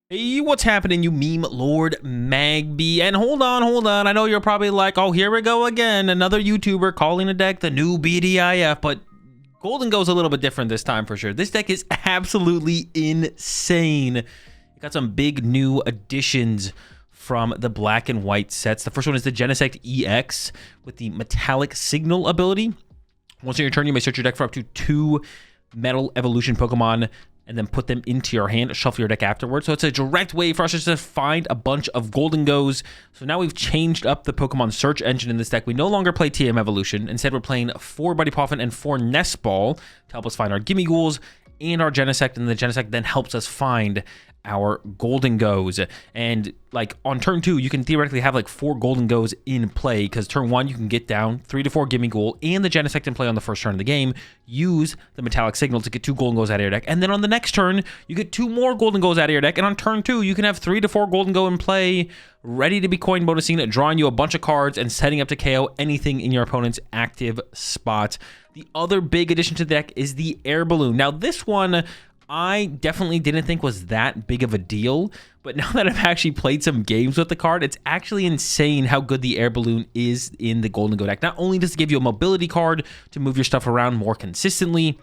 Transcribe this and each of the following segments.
Hey, what's happening, you meme lord Magby? And hold on. I know you're probably like, oh, here we go again. Another YouTuber calling a deck the new BDIF, but Gholdengo's a little bit different this time for sure. This deck is absolutely insane. It got some big new additions from the black and white sets. The first one is the Genesect EX with the Metallic Signal ability. Once on your turn, you may search your deck for up to 2 Metal Evolution Pokemon and then put them into your hand, shuffle your deck afterwards. So it's a direct way for us just to find a bunch of Gholdengos. So now we've changed up the Pokemon search engine in this deck. We no longer play TM Evolution. Instead, we're playing 4 Buddy Poffin and 4 Nest Ball to help us find our Gimmeghouls and our Genesect, and the Genesect then helps us find our Gholdengos. And like on turn 2, you can theoretically have like 4 Gholdengos in play, because turn 1 you can get down 3 to 4 Gimmighoul and the Genesect in play on the first turn of the game. Use the Metallic Signal to get 2 Gholdengos out of your deck, and then on the next turn you get 2 more Gholdengos out of your deck, and on turn 2 you can have 3 to 4 Gholdengo in play, ready to be coin bonusing, drawing you a bunch of cards and setting up to KO anything in your opponent's active spot. The other big addition to the deck is the Air Balloon. Now this one I definitely didn't think was that big of a deal, but now that I've actually played some games with the card, it's actually insane how good the Air Balloon is in the Gholdengo deck. Not only does it give you a mobility card to move your stuff around more consistently,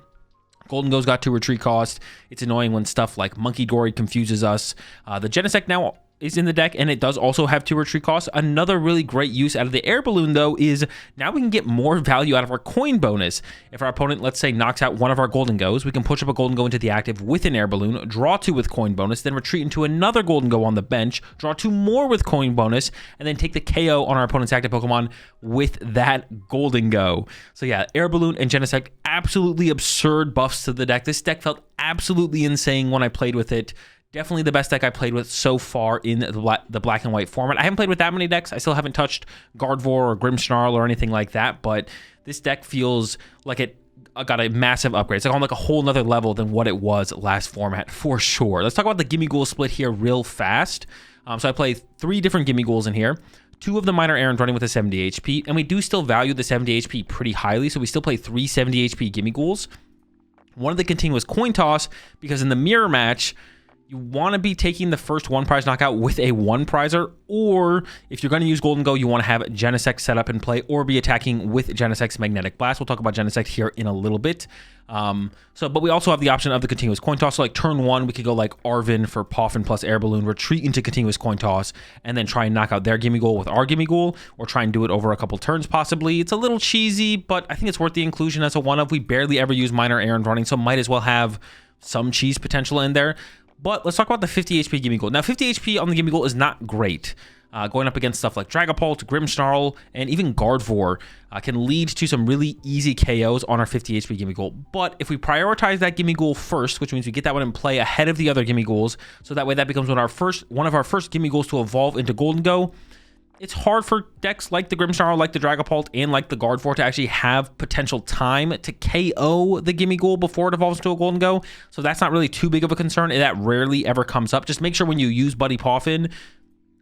Gholdengo's got 2 retreat cost. It's annoying when stuff like Monkey Dory confuses us. The Genesect now is in the deck, and it does also have 2 retreat costs. Another really great use out of the Air Balloon, though, is now we can get more value out of our coin bonus. If our opponent, let's say, knocks out one of our Gholdengos, we can push up a Gholdengo into the active with an Air Balloon, draw 2 with coin bonus, then retreat into another Gholdengo on the bench, draw 2 more with coin bonus, and then take the KO on our opponent's active Pokemon with that Gholdengo. So yeah, Air Balloon and Genesect, absolutely absurd buffs to the deck. This deck felt absolutely insane when I played with it. Definitely the best deck I played with so far in the black and white format. I haven't played with that many decks. I still haven't touched Gardevoir or Grimmsnarl or anything like that, but this deck feels like it got a massive upgrade. It's like on like a whole nother level than what it was last format for sure. Let's talk about the Gimmighoul split here real fast. So I play 3 different Gimmeghouls in here. 2 of the minor errands running with a 70 HP, and we do still value the 70 HP pretty highly, so we still play 3 70 HP Gimmeghouls. One of the continuous coin toss, because in the mirror match, you want to be taking the first 1 prize knockout with a 1 prizer, or if you're going to use Gholdengo, you want to have Genesect set up in play or be attacking with Genesect's Magnetic Blast. We'll talk about Genesect here in a little bit. But we also have the option of the continuous coin toss. So like turn 1, we could go like Arvin for Poffin plus Air Balloon, retreat into continuous coin toss, and then try and knock out their Gimmighoul with our Gimmighoul, or try and do it over a couple turns possibly. It's a little cheesy, but I think it's worth the inclusion as a one-of. We barely ever use minor errand running, so might as well have some cheese potential in there. But let's talk about the 50 HP Gimmighoul. Now, 50 HP on the Gimmighoul is not great. Going up against stuff like Dragapult, Grimmsnarl, and even Gardevoir can lead to some really easy KOs on our 50 HP Gimmighoul. But if we prioritize that Gimmighoul first, which means we get that one in play ahead of the other Gimmeghouls, so that way that becomes one of our first Gimmighouls to evolve into Gholdengo, it's hard for decks like the Grimmsnarl, like the Dragapult, and like the Gardevoir to actually have potential time to KO the Gimmighoul before it evolves into a Gholdengo. So that's not really too big of a concern, and that rarely ever comes up. Just make sure when you use Buddy Poffin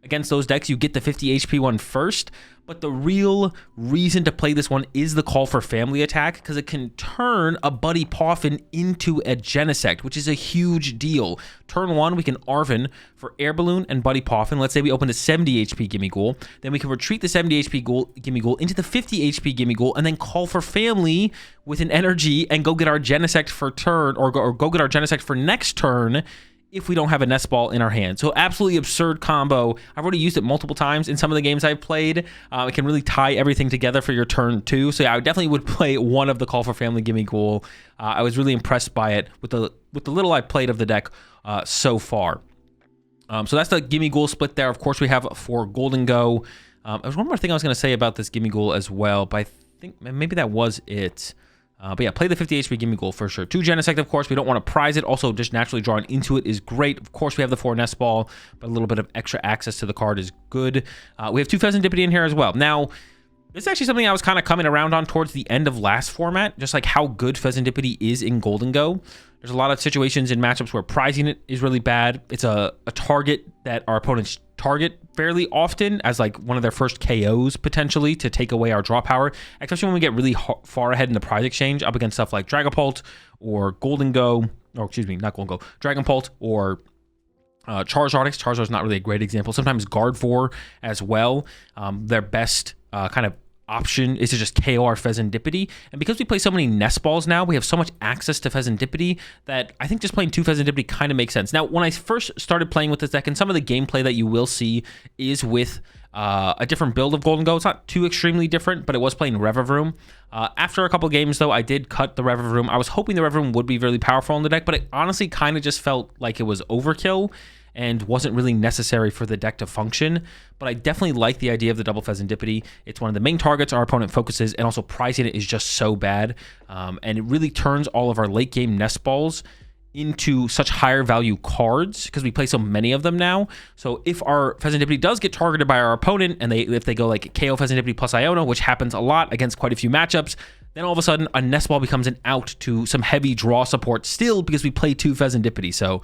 against those decks, you get the 50 HP one first. But the real reason to play this one is the Call for Family attack, because it can turn a Buddy Poffin into a Genesect, which is a huge deal. Turn 1, we can Arvin for Air Balloon and Buddy Poffin. Let's say we open a 70 HP Gimmighoul. Then we can retreat the 70 HP Gimmighoul into the 50 HP Gimmighoul, and then Call for Family with an energy and go get our Genesect for turn, or go get our Genesect for next turn, if we don't have a Nest Ball in our hand. So absolutely absurd combo. I've already used it multiple times in some of the games I've played. It can really tie everything together for your turn 2. So yeah, I definitely would play one of the Call for Family Gimmighoul. I was really impressed by it with the little I played of the deck so far. So that's the Gimmighoul split there. Of course, we have for Gholdengo. There's one more thing I was going to say about this Gimmighoul as well, but I think maybe that was it. But yeah, play the 50 HP Gimmighoul for sure. 2 Genesect, of course. We don't want to prize it. Also, just naturally drawing into it is great. Of course, we have the 4 Nest Ball, but a little bit of extra access to the card is good. We have 2 Pheasantipity in here as well. Now, this is actually something I was kind of coming around on towards the end of last format, just like how good Pheasantipity is in Gholdengo. There's a lot of situations in matchups where prizing it is really bad. It's a target that our opponents target fairly often as like one of their first KOs potentially to take away our draw power, especially when we get really far ahead in the prize exchange up against stuff like Dragapult or Gholdengo, or excuse me, not Gholdengo, Dragonpult or Charizard's not really a great example. Sometimes Gardevoir as well. Their best kind of option is to just KO our Fezandipiti. And because we play so many nest balls now, we have so much access to Fezandipiti that I think just playing 2 Fezandipiti kind of makes sense. Now, when I first started playing with this deck, and some of the gameplay that you will see is with a different build of Gholdengo. It's not too extremely different, but it was playing Revavroom. After a couple games, though, I did cut the Revavroom. I was hoping the Revavroom would be really powerful in the deck, but it honestly kind of just felt like it was overkill and wasn't really necessary for the deck to function. But I definitely like the idea of the double Fezandipiti. It's one of the main targets our opponent focuses, and also pricing it is just so bad. And it really turns all of our late game nest balls into such higher value cards because we play so many of them now. So if our Fezandipiti does get targeted by our opponent, and if they go like KO Fezandipiti plus Iona, which happens a lot against quite a few matchups, then all of a sudden a nest ball becomes an out to some heavy draw support still because we play 2 Fezandipiti. So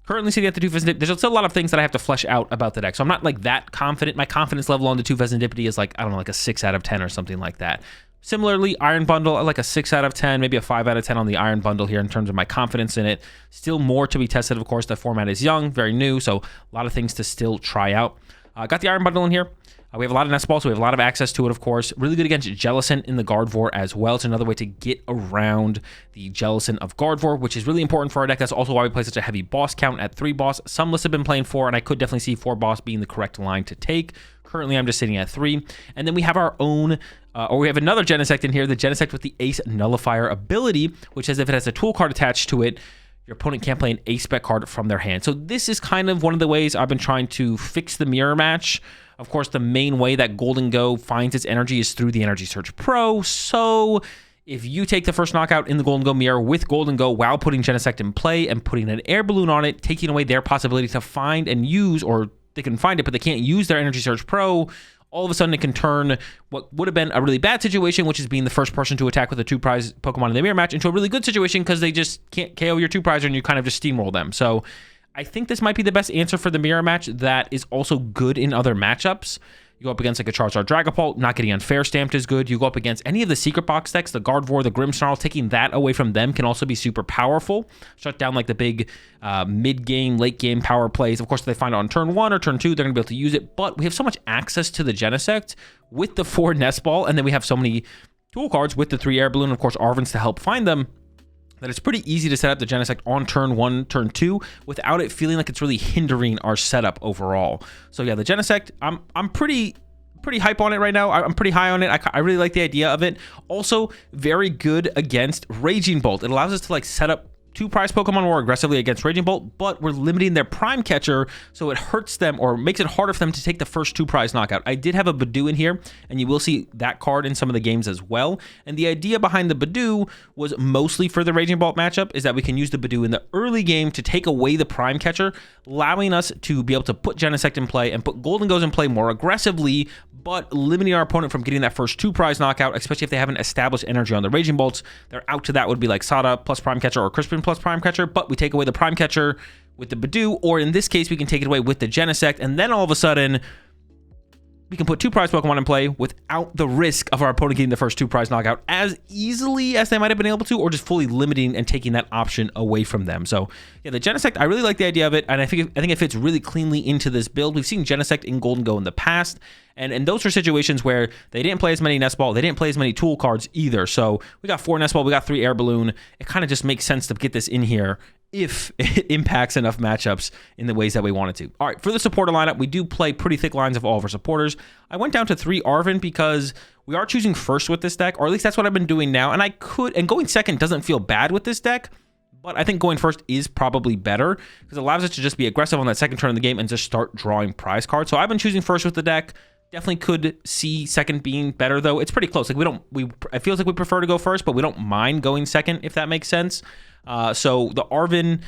currently sitting at the 2 Fezandipiti, there's still a lot of things that I have to flesh out about the deck. So I'm not like that confident. My confidence level on the 2 Fezandipiti is like, I don't know, like a 6 out of 10 or something like that. Similarly, Iron Bundle, I like a 6 out of 10, maybe a 5 out of 10 on the Iron Bundle here in terms of my confidence in it. Still more to be tested, of course. The format is young, very new, so a lot of things to still try out. Got the Iron Bundle in here. We have a lot of nest balls, so we have a lot of access to it, of course. Really good against Jellicent in the Gardevoir as well. It's another way to get around the Jellicent of Gardevoir, which is really important for our deck. That's also why we play such a heavy boss count at 3 boss. Some lists have been playing 4, and I could definitely see 4 boss being the correct line to take. Currently, I'm just sitting at 3. And then we have our own, or we have another Genesect in here, the Genesect with the Ace Nullifier ability, which says if it has a tool card attached to it, your opponent can't play an Ace spec card from their hand. So this is kind of one of the ways I've been trying to fix the mirror match. Of course, the main way that Gholdengo finds its energy is through the Energy Surge Pro. So if you take the first knockout in the Gholdengo mirror with Gholdengo while putting Genesect in play and putting an air balloon on it, taking away their possibility to find and use, or they can find it, but they can't use their Energy Surge Pro, all of a sudden it can turn what would have been a really bad situation, which is being the first person to attack with a 2-prize Pokemon in the mirror match, into a really good situation because they just can't KO your 2-prizer and you kind of just steamroll them. So I think this might be the best answer for the mirror match that is also good in other matchups. You go up against like a Charizard Dragapult, not getting unfair stamped is good. You go up against any of the secret box decks, the Gardevoir, the Grimmsnarl, taking that away from them can also be super powerful. Shut down like the big mid-game, late-game power plays. Of course, if they find it on turn 1 or turn 2, they're going to be able to use it. But we have so much access to the Genesect with the 4 Nest Ball, and then we have so many tool cards with the 3 Air Balloon, of course, Arvins to help find them, that it's pretty easy to set up the Genesect on turn 1, turn 2, without it feeling like it's really hindering our setup overall. So yeah, the Genesect, I'm pretty hype on it right now. I'm pretty high on it. I really like the idea of it. Also, very good against Raging Bolt. It allows us to like set up 2-prize Pokemon more aggressively against Raging Bolt, but we're limiting their Prime Catcher, so it hurts them or makes it harder for them to take the first 2-prize knockout. I did have a Badoo in here, and you will see that card in some of the games as well. And the idea behind the Badoo was mostly for the Raging Bolt matchup, is that we can use the Badoo in the early game to take away the Prime Catcher, allowing us to be able to put Genesect in play and put Gholdengos in play more aggressively, but limiting our opponent from getting that first 2-prize knockout, especially if they haven't established energy on the Raging Bolts. Their out to that would be like Sada plus Prime Catcher or Crispin plus Prime Catcher, but we take away the Prime Catcher with the Badoo, or in this case, we can take it away with the Genesect, and then all of a sudden, we can put 2-prize Pokemon in play without the risk of our opponent getting the first 2-prize knockout as easily as they might have been able to, or just fully limiting and taking that option away from them. So yeah, the Genesect, I really like the idea of it, and I think it fits really cleanly into this build. We've seen Genesect in Gholdengo in the past, and those are situations where they didn't play as many Nest Ball, they didn't play as many tool cards either. So we got 4 Nest Ball, we got 3 Air Balloon. It kind of just makes sense to get this in here if it impacts enough matchups in the ways that we want it to. All right, for the supporter lineup, we do play pretty thick lines of all of our supporters. I went down to 3 Arven because we are choosing first with this deck, or at least that's what I've been doing now. And going second doesn't feel bad with this deck, but I think going first is probably better because it allows us to just be aggressive on that second turn of the game and just start drawing prize cards. So I've been choosing first with the deck. Definitely could see second being better, though. It's pretty close. Like it feels like we prefer to go first, but we don't mind going second, if that makes sense. So the Arven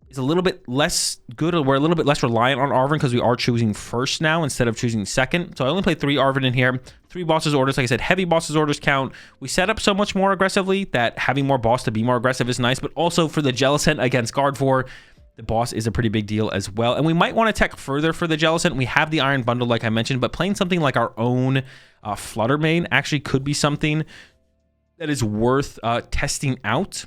is a little bit less good, or we're a little bit less reliant on Arven because we are choosing first now instead of choosing second. So I only played 3 Arven in here, 3 bosses orders. Like I said, heavy bosses orders count. We set up so much more aggressively that having more boss to be more aggressive is nice, but also for the Jellicent against Gardevoir, the boss is a pretty big deal as well. And we might want to tech further for the Jellicent. We have the Iron Bundle, like I mentioned, but playing something like our own Fluttermane actually could be something that is worth testing out.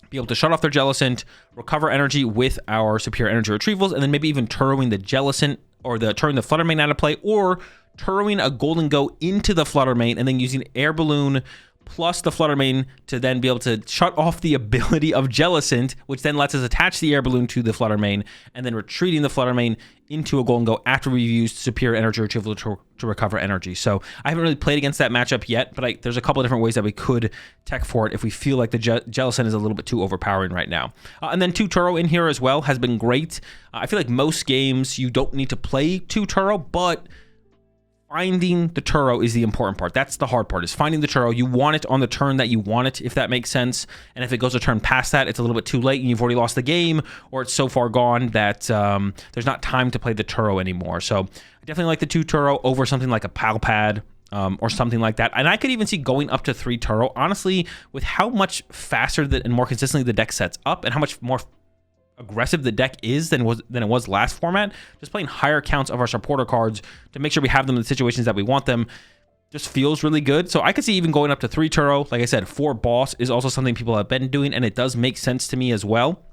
be able to shut off their Jellicent, recover energy with our superior energy retrievals, and then maybe even turrowing the Jellicent or turn the Flutter Mane out of play, or turrowing a Gholdengo into the Flutter Mane and then using Air Balloon plus the Flutter Mane to then be able to shut off the ability of Jellicent, which then lets us attach the Air Balloon to the Flutter Mane, and then retreating the Flutter Mane into a Gholdengo after we've used superior energy retrieval to recover energy. So I haven't really played against that matchup yet, but there's a couple of different ways that we could tech for it if we feel like the Jellicent is a little bit too overpowering right now. And then 2 Turo in here as well has been great. I feel like most games you don't need to play 2 Turo, but finding the Turo is the important part. That's the hard part, is finding the Turo. You want it on the turn that you want it, if that makes sense. And if it goes a turn past that, it's a little bit too late and you've already lost the game, or it's so far gone that there's not time to play the Turo anymore. So I definitely like the 2 Turo over something like a Palpad or something like that. And I could even see going up to 3 Turo. Honestly, with how much faster and more consistently the deck sets up and how much more aggressive the deck is than it was last format, just playing higher counts of our supporter cards to make sure we have them in the situations that we want them just feels really good. So I could see even going up to 3 Turo. Like I said, 4 Boss is also something people have been doing, and it does make sense to me as well.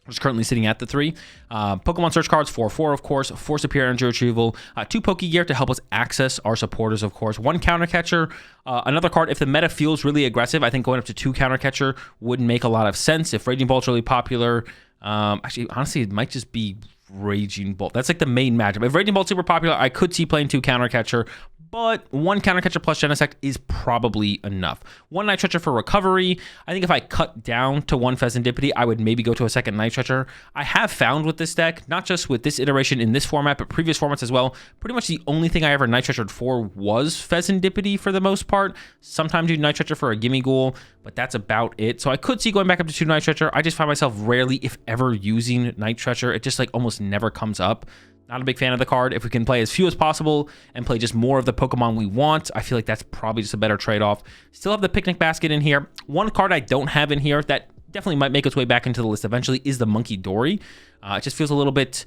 Which is currently sitting at the 3. Pokemon search cards, 4/4, of course, 4 superior energy retrieval, 2 Pokegear to help us access our supporters, of course, 1 counter catcher, another card. If the meta feels really aggressive, I think going up to 2 counter catcher would make a lot of sense. If Raging Bolt's really popular, actually, honestly, it might just be Raging Bolt. That's like the main matchup. If Raging Bolt's super popular, I could see playing 2 counter catcher, but 1 counter catcher plus Genesect is probably enough. 1 Night Stretcher for recovery. I think if I cut down to 1 Pheasantipity, I would maybe go to a 2nd Night Stretcher. I have found with this deck, not just with this iteration in this format, but previous formats as well, pretty much the only thing I ever Night Stretchered for was Pheasantipity for the most part. Sometimes you Night Stretcher for a Gimme Ghoul, but that's about it. So I could see going back up to 2 Night Stretcher. I just find myself rarely, if ever, using Night Stretcher. It just like almost never comes up. Not a big fan of the card. If we can play as few as possible and play just more of the Pokemon we want, I feel like that's probably just a better trade-off. Still have the Picnic Basket in here. One card I don't have in here that definitely might make its way back into the list eventually is the Monkey Dory. It just feels a little bit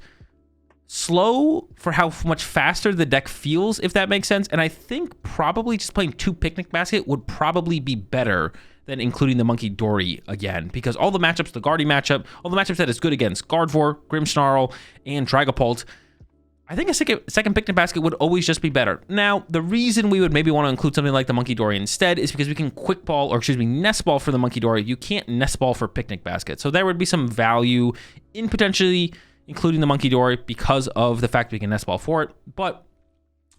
slow for how much faster the deck feels, if that makes sense. And I think probably just playing 2 Picnic Basket would probably be better than including the Monkey Dory again, because all the matchups, the Guardy matchup, all the matchups that is good against Gardevoir, Grimmsnarl, and Dragapult, I think a second Picnic Basket would always just be better. Now, the reason we would maybe want to include something like the Monkey Dory instead is because we can Nest Ball for the Monkey Dory. You can't Nest Ball for Picnic Basket. So there would be some value in potentially including the Monkey Dory because of the fact we can Nest Ball for it. But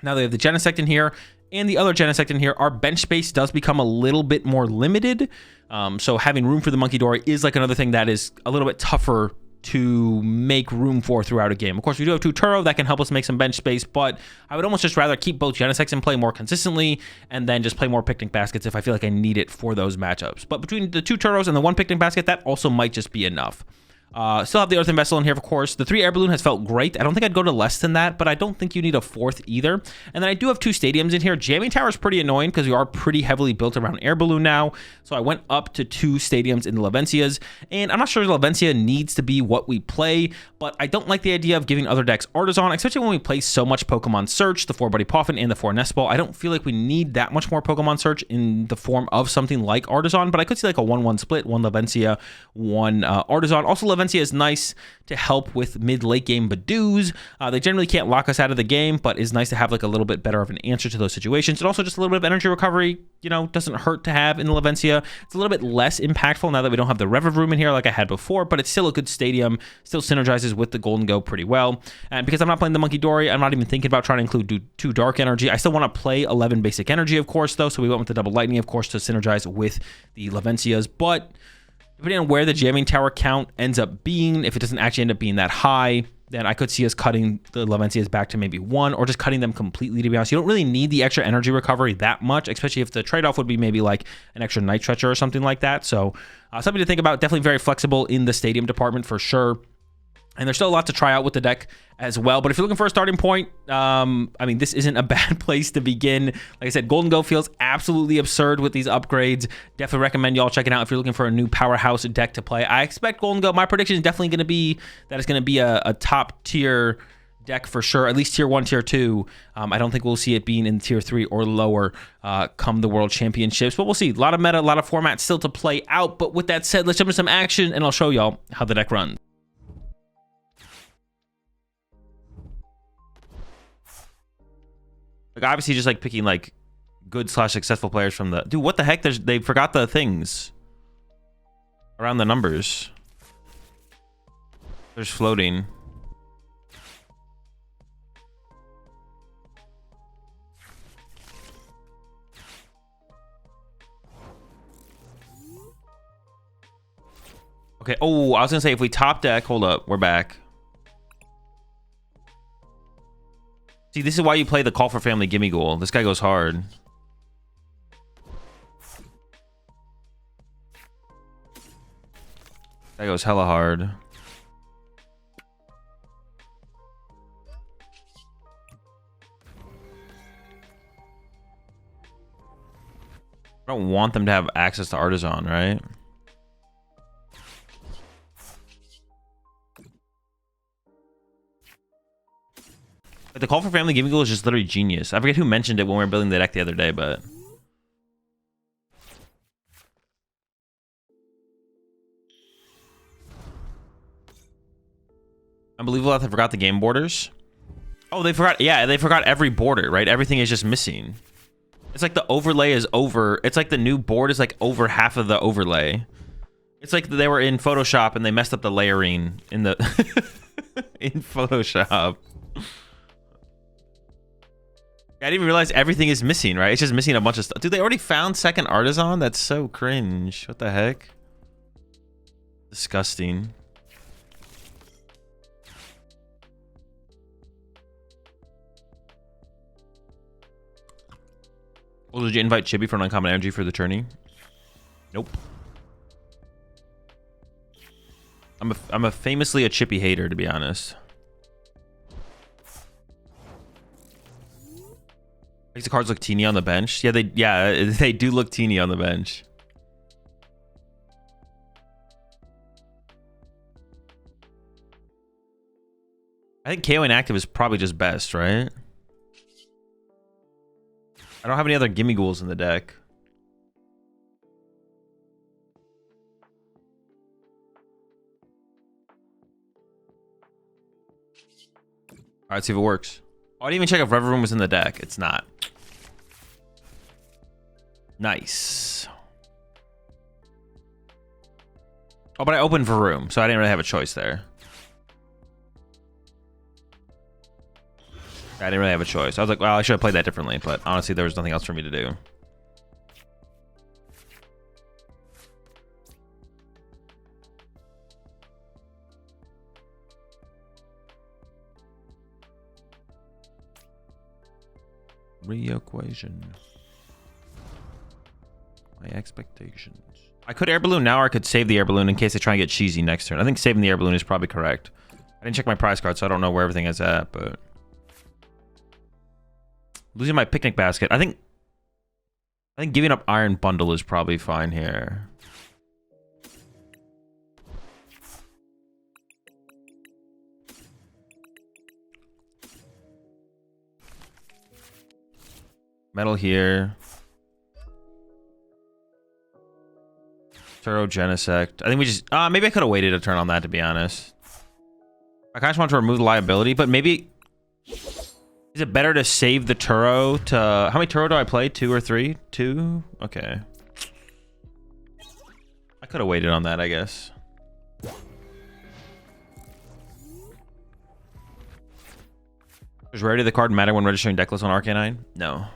now they have the Genesect in here and the other Genesect in here. Our bench space does become a little bit more limited. So having room for the Monkey Dory is like another thing that is a little bit tougher to make room for throughout a game. Of course, we do have 2 Turo that can help us make some bench space, but I would almost just rather keep both Genesects in play more consistently and then just play more Picnic Baskets if I feel like I need it for those matchups. But between the 2 Turos and the 1 Picnic Basket, that also might just be enough. Still have the Earthen Vessel in here, of course. The 3 Air Balloon has felt great. I don't think I'd go to less than that, but I don't think you need a 4th either. And then I do have 2 stadiums in here. Jamming Tower is pretty annoying because we are pretty heavily built around Air Balloon now. So I went up to 2 stadiums in the Lavencias. And I'm not sure Lavencia needs to be what we play, but I don't like the idea of giving other decks Artisan, especially when we play so much Pokemon Search, the 4 Buddy Poffin, and the 4 Nest Ball. I don't feel like we need that much more Pokemon Search in the form of something like Artisan, but I could see like a 1-1 split, 1 Lavencia, 1 Artisan. Also, Lavencia is nice to help with mid-late game Badoos. They generally can't lock us out of the game, but is nice to have like a little bit better of an answer to those situations. And also just a little bit of energy recovery, you know, doesn't hurt to have in the Lavencia. It's a little bit less impactful now that we don't have the Reviv in here like I had before, but it's still a good stadium, still synergizes with the Gholdengo pretty well. And because I'm not playing the Monkey Dory, I'm not even thinking about trying to include 2 Dark Energy. I still want to play 11 Basic Energy, of course, though, so we went with the Double Lightning, of course, to synergize with the Lavencias, but depending on where the Jamming Tower count ends up being, if it doesn't actually end up being that high, then I could see us cutting the Lavencias back to maybe 1 or just cutting them completely, to be honest. You don't really need the extra energy recovery that much, especially if the trade-off would be maybe like an extra Night Stretcher or something like that. So something to think about. Definitely very flexible in the stadium department for sure. And there's still a lot to try out with the deck as well. But if you're looking for a starting point, I mean, this isn't a bad place to begin. Like I said, Gholdengo feels absolutely absurd with these upgrades. Definitely recommend y'all check it out if you're looking for a new powerhouse deck to play. I expect Gholdengo, my prediction is definitely going to be that it's going to be a top tier deck for sure, at least tier 1, tier 2. I don't think we'll see it being in tier 3 or lower come the World Championships, but we'll see. A lot of meta, a lot of formats still to play out. But with that said, let's jump into some action and I'll show y'all how the deck runs. Like obviously just like picking like good / successful players from the... Dude, what the heck? They forgot the things around the numbers. There's floating. Okay. Oh, I was gonna say if we top deck, hold up, we're back. See, this is why you play the Call for Family Gimme Ghoul. This guy goes hard. That goes hella hard. I don't want them to have access to Artisan, right? But the Call for Family Gimme Ghoul is just literally genius. I forget who mentioned it when we were building the deck the other day, but... Unbelievable that they forgot the game borders. Oh, they forgot. Yeah, they forgot every border, right? Everything is just missing. It's like the overlay is over. It's like the new board is like over half of the overlay. It's like they were in Photoshop and they messed up the layering in the... in Photoshop. I didn't even realize everything is missing, right? It's just missing a bunch of stuff. Dude, they already found second Artisan? That's so cringe. What the heck? Disgusting. Well, did you invite Chibi for an uncommon energy for the tourney? Nope. I'm a famously a Chippy hater, to be honest. Makes the cards look teeny on the bench. Yeah, they do look teeny on the bench. I think KO inactive is probably just best, right? I don't have any other Gimme Ghouls in the deck. All right, see if it works. Oh, I didn't even check if Rever Room was in the deck. It's not. Nice. Oh, but I opened for room, so I didn't really have a choice there. I didn't really have a choice. I was like, well, I should have played that differently, but honestly, there was nothing else for me to do. Re-equation. My expectations. I could air balloon now, or I could save the air balloon in case they try and get cheesy next turn. I think saving the air balloon is probably correct. I didn't check my prize card, so I don't know where everything is at, but... Losing my picnic basket. I think giving up Iron Bundle is probably fine here. Metal here. Turo Genesect. I think we just... maybe I could have waited a turn on that, to be honest. I kind of want to remove the liability, but maybe... Is it better to save the Turo to... How many Turo do I play? 2 or 3? 2? Okay. I could have waited on that, I guess. Does rarity of the card matter when registering decklist on Arcanine? No.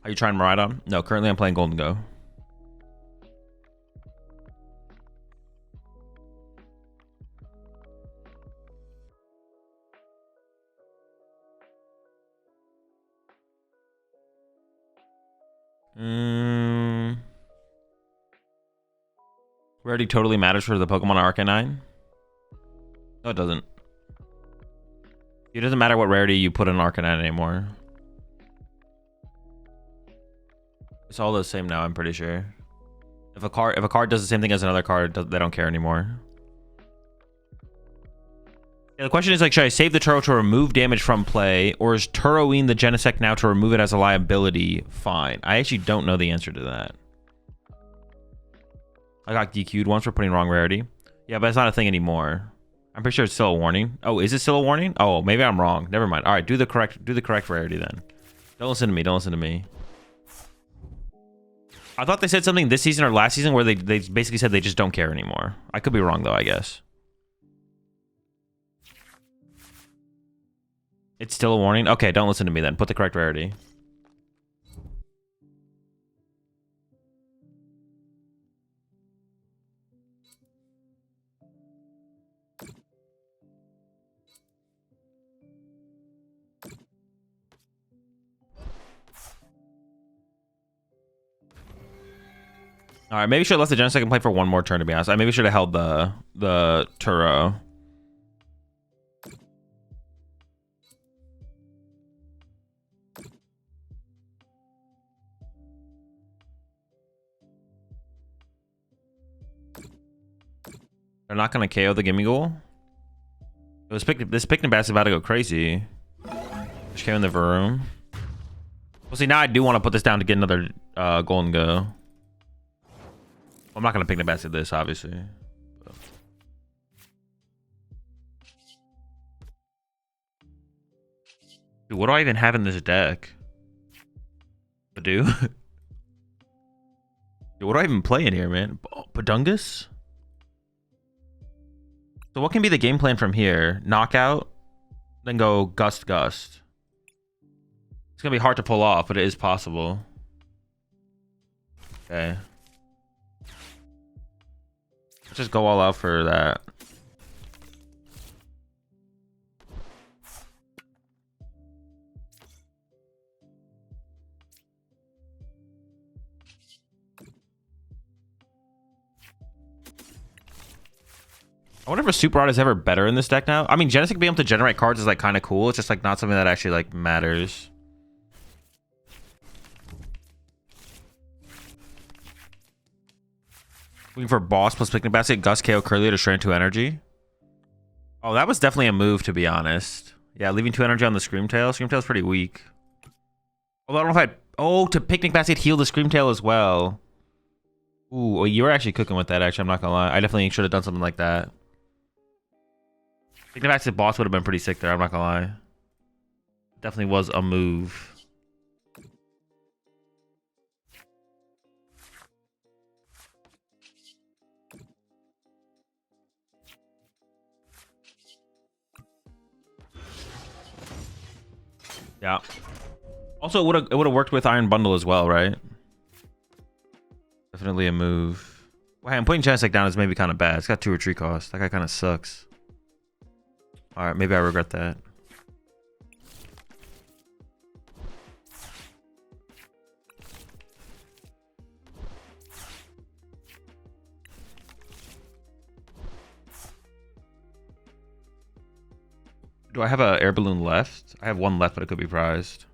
Are you trying Miraidon? No, currently I'm playing Gholdengo. Rarity totally matters for the Pokemon Arcanine? No, it doesn't. It doesn't matter what rarity you put in Arcanine anymore. It's all the same now, I'm pretty sure. If a card does the same thing as another card, they don't care anymore. Yeah, the question is, like, should I save the Turo to remove damage from play, or is Turoing the Genesect now to remove it as a liability fine? I actually don't know the answer to that. I got DQ'd once for putting wrong rarity. Yeah, but it's not a thing anymore. I'm pretty sure it's still a warning. Oh, is it still a warning? Oh, maybe I'm wrong. Never mind. All right, do the correct rarity then. Don't listen to me. Don't listen to me. I thought they said something this season or last season where they basically said they just don't care anymore. I could be wrong though, I guess. It's still a warning? Okay, don't listen to me then. Put the correct rarity. All right, maybe we should have left the Genesect and play for one more turn, to be honest. I maybe should have held the Turo. They're not going to KO the Gimme Ghoul. This Picnic Bat's about to go crazy. Just came in the Varoom. Well, see, now I do want to put this down to get another Gholdengo. I'm not going to Picnic Bat to this, obviously. Dude, what do I even have in this deck? Dude, what do I even play in here, man? Podungus? So what can be the game plan from here? Knockout, then go Gust. It's gonna be hard to pull off, but it is possible. Okay. Let's just go all out for that. I wonder if a super art is ever better in this deck now. I mean, Genesect being able to generate cards is like kind of cool. It's just like not something that actually like matters. Looking for boss plus Picnic Basket, Gust, KO, Curly to strand 2 energy. Oh, that was definitely a move, to be honest. Yeah, leaving 2 energy on the Screamtail. Screamtail's pretty weak. Although I don't know if I'd... Oh, to Picnic Basket heal the Screamtail as well. Ooh, well, you were actually cooking with that, actually. I'm not gonna lie. I definitely should have done something like that. Picnic Basket boss would have been pretty sick there, I'm not gonna lie. Definitely was a move. Yeah. Also, it would have worked with Iron Bundle as well, right? Definitely a move. Well, hey, I'm putting Genesect down is maybe kind of bad. It's got 2 retreat costs. That guy kind of sucks. All right, maybe I regret that. Do I have an air balloon left? I have 1 left, but it could be prized.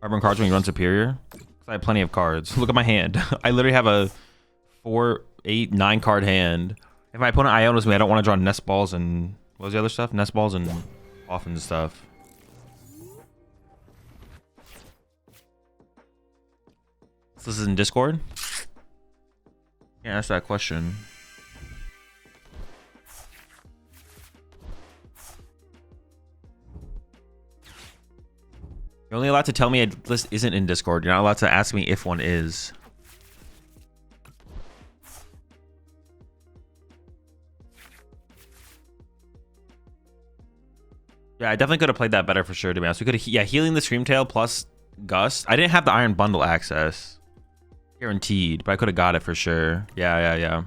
Carbon cards when you run superior. I have plenty of cards. Look at my hand. I literally have a 4, 8, 9 card hand. If my opponent Ionos me, I don't want to draw nest balls and what was the other stuff? Nest balls and Boffin stuff. So this is in Discord? Can't ask that question. You're only allowed to tell me a list isn't in Discord. You're not allowed to ask me if one is. Yeah, I definitely could have played that better for sure, to be honest. We could have, yeah, healing the Screamtail plus Gust. I didn't have the Iron Bundle access. Guaranteed, but I could have got it for sure. Yeah.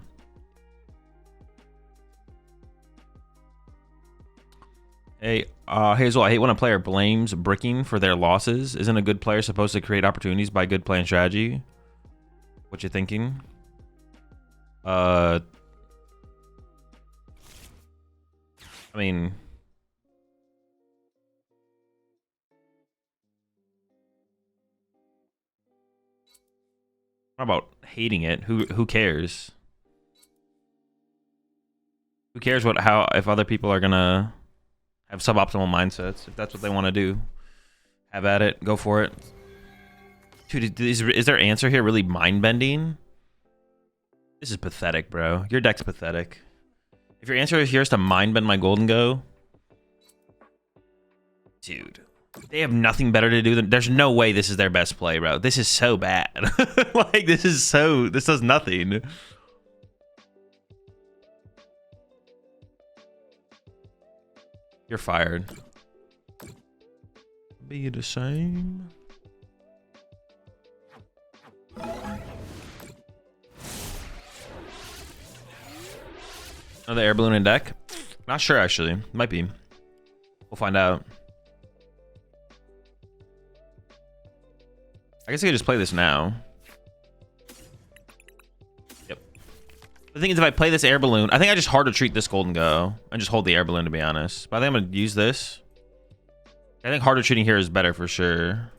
Hey, Hazel, I hate when a player blames bricking for their losses. Isn't a good player supposed to create opportunities by good play and strategy? What you thinking? I mean... Not about hating it. Who cares? Who cares if other people are gonna have suboptimal mindsets? If that's what they want to do, have at it. Go for it. Dude, is their answer here really mind-bending? This is pathetic, bro. Your deck's pathetic. If your answer here is to mind-bend my Gholdengo, dude, they have nothing better to do than... There's no way this is their best play, bro. This is so bad. Like, this does nothing. You're fired. Be the same. Another air balloon in deck? Not sure, actually. Might be. We'll find out. I guess I could just play this now. Yep. The thing is, if I play this air balloon, I think I just hard retreat this Gholdengo and just hold the air balloon, to be honest. But I think I'm going to use this. I think hard retreating here is better for sure.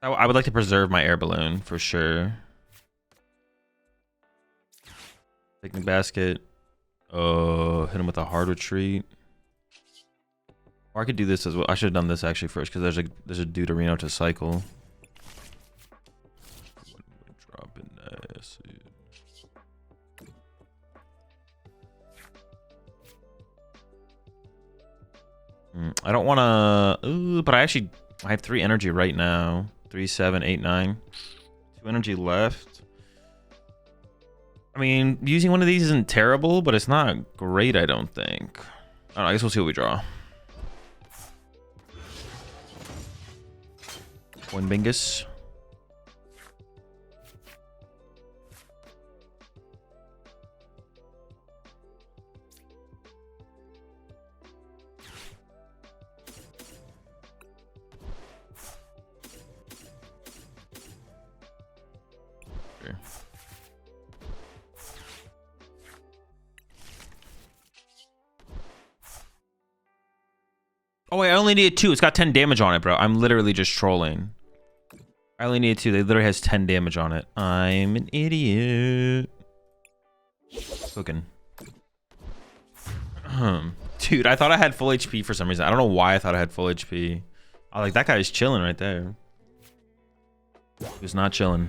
I would like to preserve my air balloon for sure. Picnic basket. Oh, hit him with a hard retreat. Or I could do this as well. I should have done this actually first because there's a Deuterino to cycle. Drop in acid. I don't want to. But I have 3 energy right now. 3, 7, 8, 9. 2 energy left. I mean, using one of these isn't terrible, but it's not great, I don't think. I don't know, I guess we'll see what we draw. One Bingus. Sure. Oh wait, I only needed 2. It's got 10 damage on it, bro. I'm literally just trolling. I only needed 2. They literally has 10 damage on it. I'm an idiot. Cooking. Dude, I thought I had full HP for some reason. I don't know why I thought I had full HP. I was like, that guy's chilling right there. He's not chilling.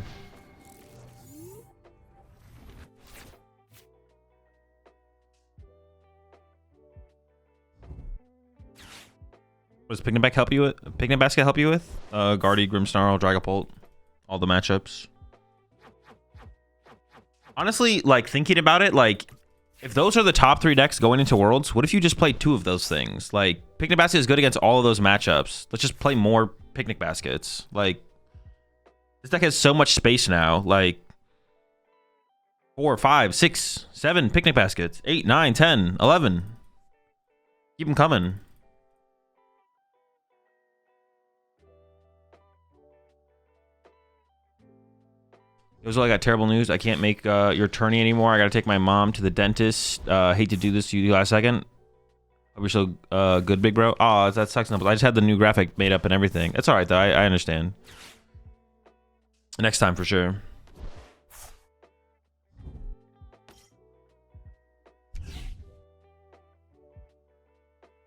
What does Picnic Basket help you with? Guardy, Grimmsnarl, Dragapult, all the matchups. Honestly, like thinking about it, like if those are the top 3 decks going into Worlds, what if you just play 2 of those things? Like Picnic Basket is good against all of those matchups. Let's just play more Picnic Baskets. Like this deck has so much space now. Like 4, 5, 6, 7 Picnic Baskets, 8, 9, 10, 11. Keep them coming. It was like, I got terrible news. I can't make your tourney anymore. I got to take my mom to the dentist. Hate to do this to you last second. Hope you're so good, big bro. Oh, that sucks. No, but I just had the new graphic made up and everything. It's all right, though. I understand. Next time, for sure.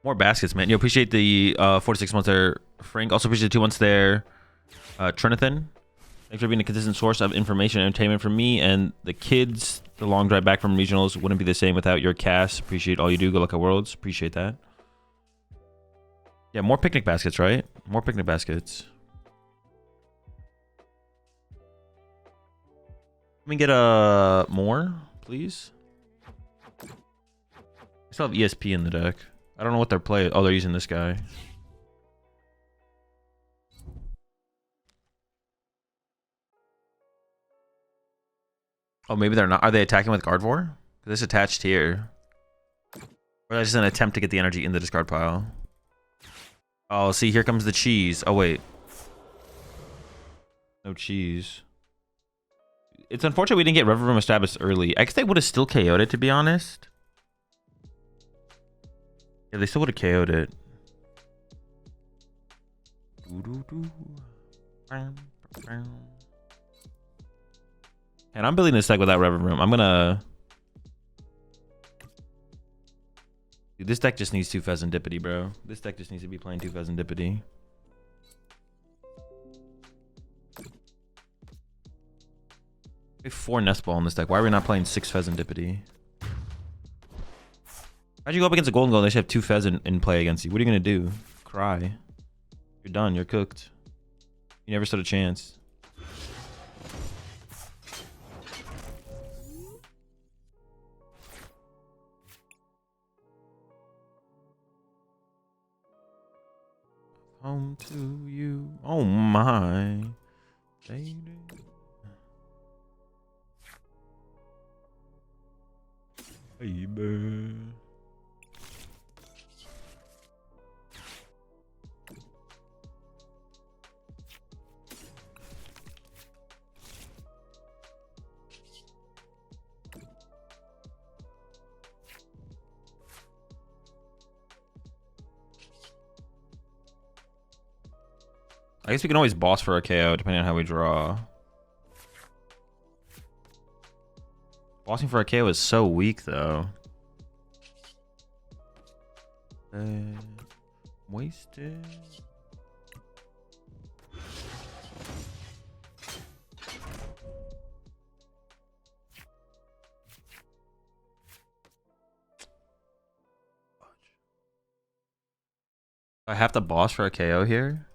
More baskets, man. You appreciate the 4 to 6 months there, Frank. Also appreciate the 2 months there, Trinithan. Thanks for being a consistent source of information and entertainment for me and the kids. The long drive back from regionals wouldn't be the same without your cast. Appreciate all you do. Good luck at Worlds. Appreciate that. Yeah, more Picnic Baskets, right? More Picnic Baskets. Let me get more, please. I still have ESP in the deck. I don't know what they're playing. Oh, they're using this guy. Oh, maybe they're not. Are they attacking with Gardevoir? This attached here. Or that's just an attempt to get the energy in the discard pile. Oh, see, here comes the cheese. Oh, wait. No cheese. It's unfortunate we didn't get River Room established early. I guess they would have still KO'd it, to be honest. Yeah, they still would have KO'd it. And I'm building this deck without Reverend Room. I'm gonna... Dude, this deck just needs 2 Pheasantipity, bro. This deck just needs to be playing 2 Pheasantipity. We have 4 Nest Ball in this deck. Why are we not playing 6 Pheasantipity? How'd you go up against a Gholdengo and they should have 2 Pheasant in play against you? What are you gonna do? Cry. You're done. You're cooked. You never stood a chance. Home to you. Oh my. Baby. Baby. I guess we can always boss for a KO depending on how we draw. Bossing for a KO is so weak though. Wasted. I have to boss for a KO here.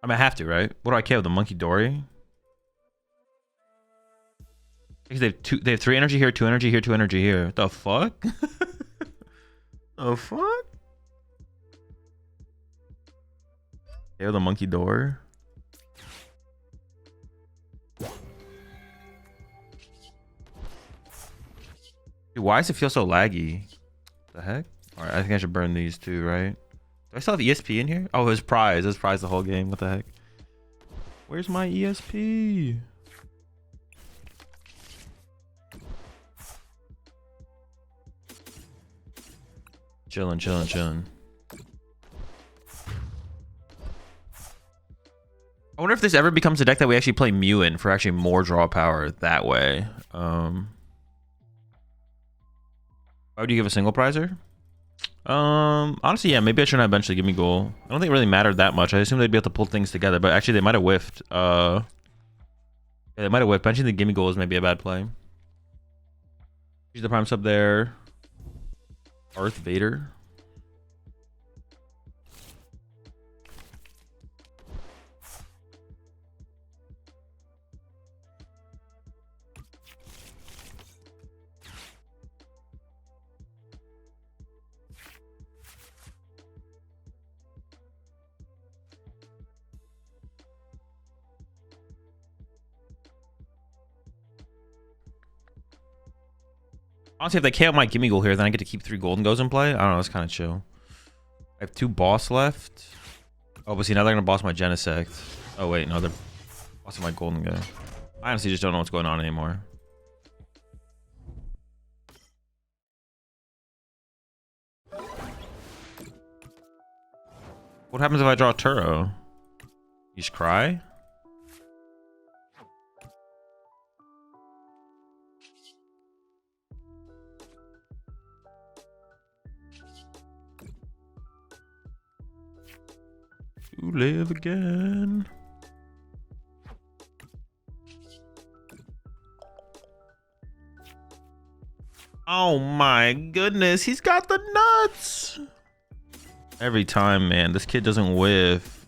I mean, I have to, right? What do I KO? The Monkey Dory? Because they have 3 energy here, 2 energy here, 2 energy here. What the fuck? The fuck? KO the Monkey Door. Dude, why does it feel so laggy? The heck? Alright, I think I should burn these too, right? Do I still have ESP in here? Oh, it was prize. It was prize the whole game. What the heck? Where's my ESP? Chillin', chillin', chillin'. I wonder if this ever becomes a deck that we actually play Mew in for actually more draw power that way. Why would you give a single prizer? Honestly, yeah, maybe I shouldn't have benched the Gimme Goal. I don't think it really mattered that much. I assumed they'd be able to pull things together, but actually they might have whiffed. Yeah, they might have whiffed. Benching the Gimme Goal is maybe a bad play. Use the Prime Sub there. Darth Vader. Honestly, if they KO my Gimme Goal here, then I get to keep 3 Gholdengos in play. I don't know, it's kind of chill. I have 2 boss left. Oh, but see, now they're going to boss my Genesect. Oh, wait, no, they're bossing my Gholdengo. I honestly just don't know what's going on anymore. What happens if I draw a Turo? You just cry? To live again. Oh my goodness, he's got the nuts. Every time, man, this kid doesn't whiff.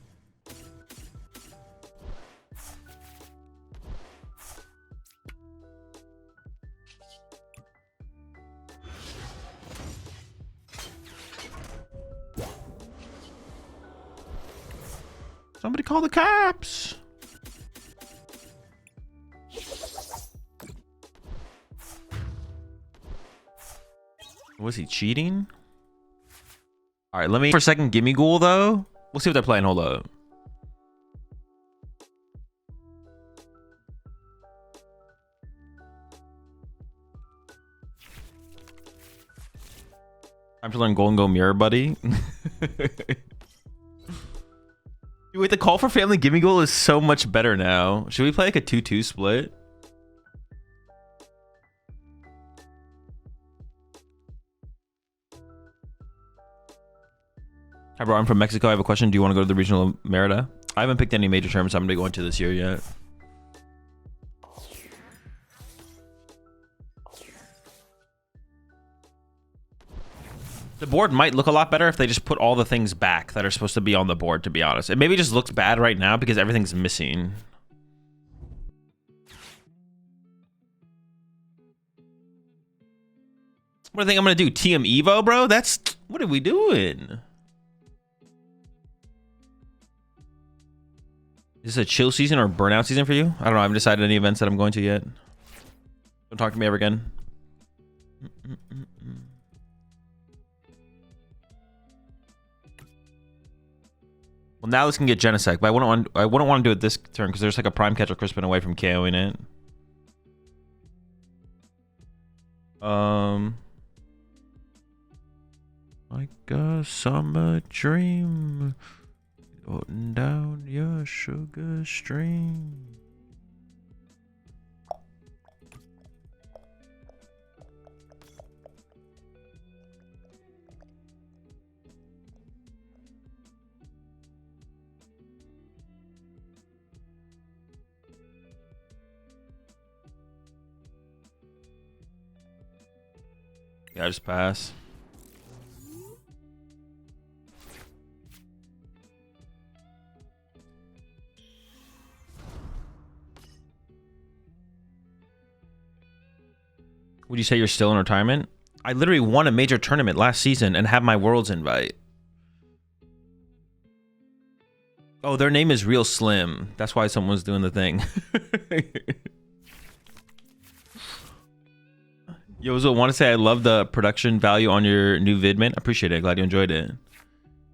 Somebody call the cops. Was he cheating? All right, let me for a second. Gimme Ghoul though. We'll see what they're playing. Hold up. Time to learn Gholdengo Mirror Buddy. Wait, the Call for Family Gimme Goal is so much better now. Should we play like a 2-2 split? Hi bro, I'm from Mexico. I have a question. Do you want to go to the regional Merida? I haven't picked any major tournaments I'm going to be going to this year yet. The board might look a lot better if they just put all the things back that are supposed to be on the board, to be honest. It maybe just looks bad right now because everything's missing. What do you think I'm going to do? TM Evo, bro? That's... What are we doing? Is this a chill season or burnout season for you? I don't know. I haven't decided any events that I'm going to yet. Don't talk to me ever again. Well, now this can get Genesect, but I wouldn't want to do it this turn because there's like a Prime Catcher Crispin away from KOing it. Like a summer dream. Floating down your sugar stream. Yeah, I just pass. Would you say you're still in retirement? I literally won a major tournament last season and have my Worlds invite. Oh, their name is Real Slim. That's why someone's doing the thing. Yo, so I want to say I love the production value on your new vid, man. Appreciate it. Glad you enjoyed it.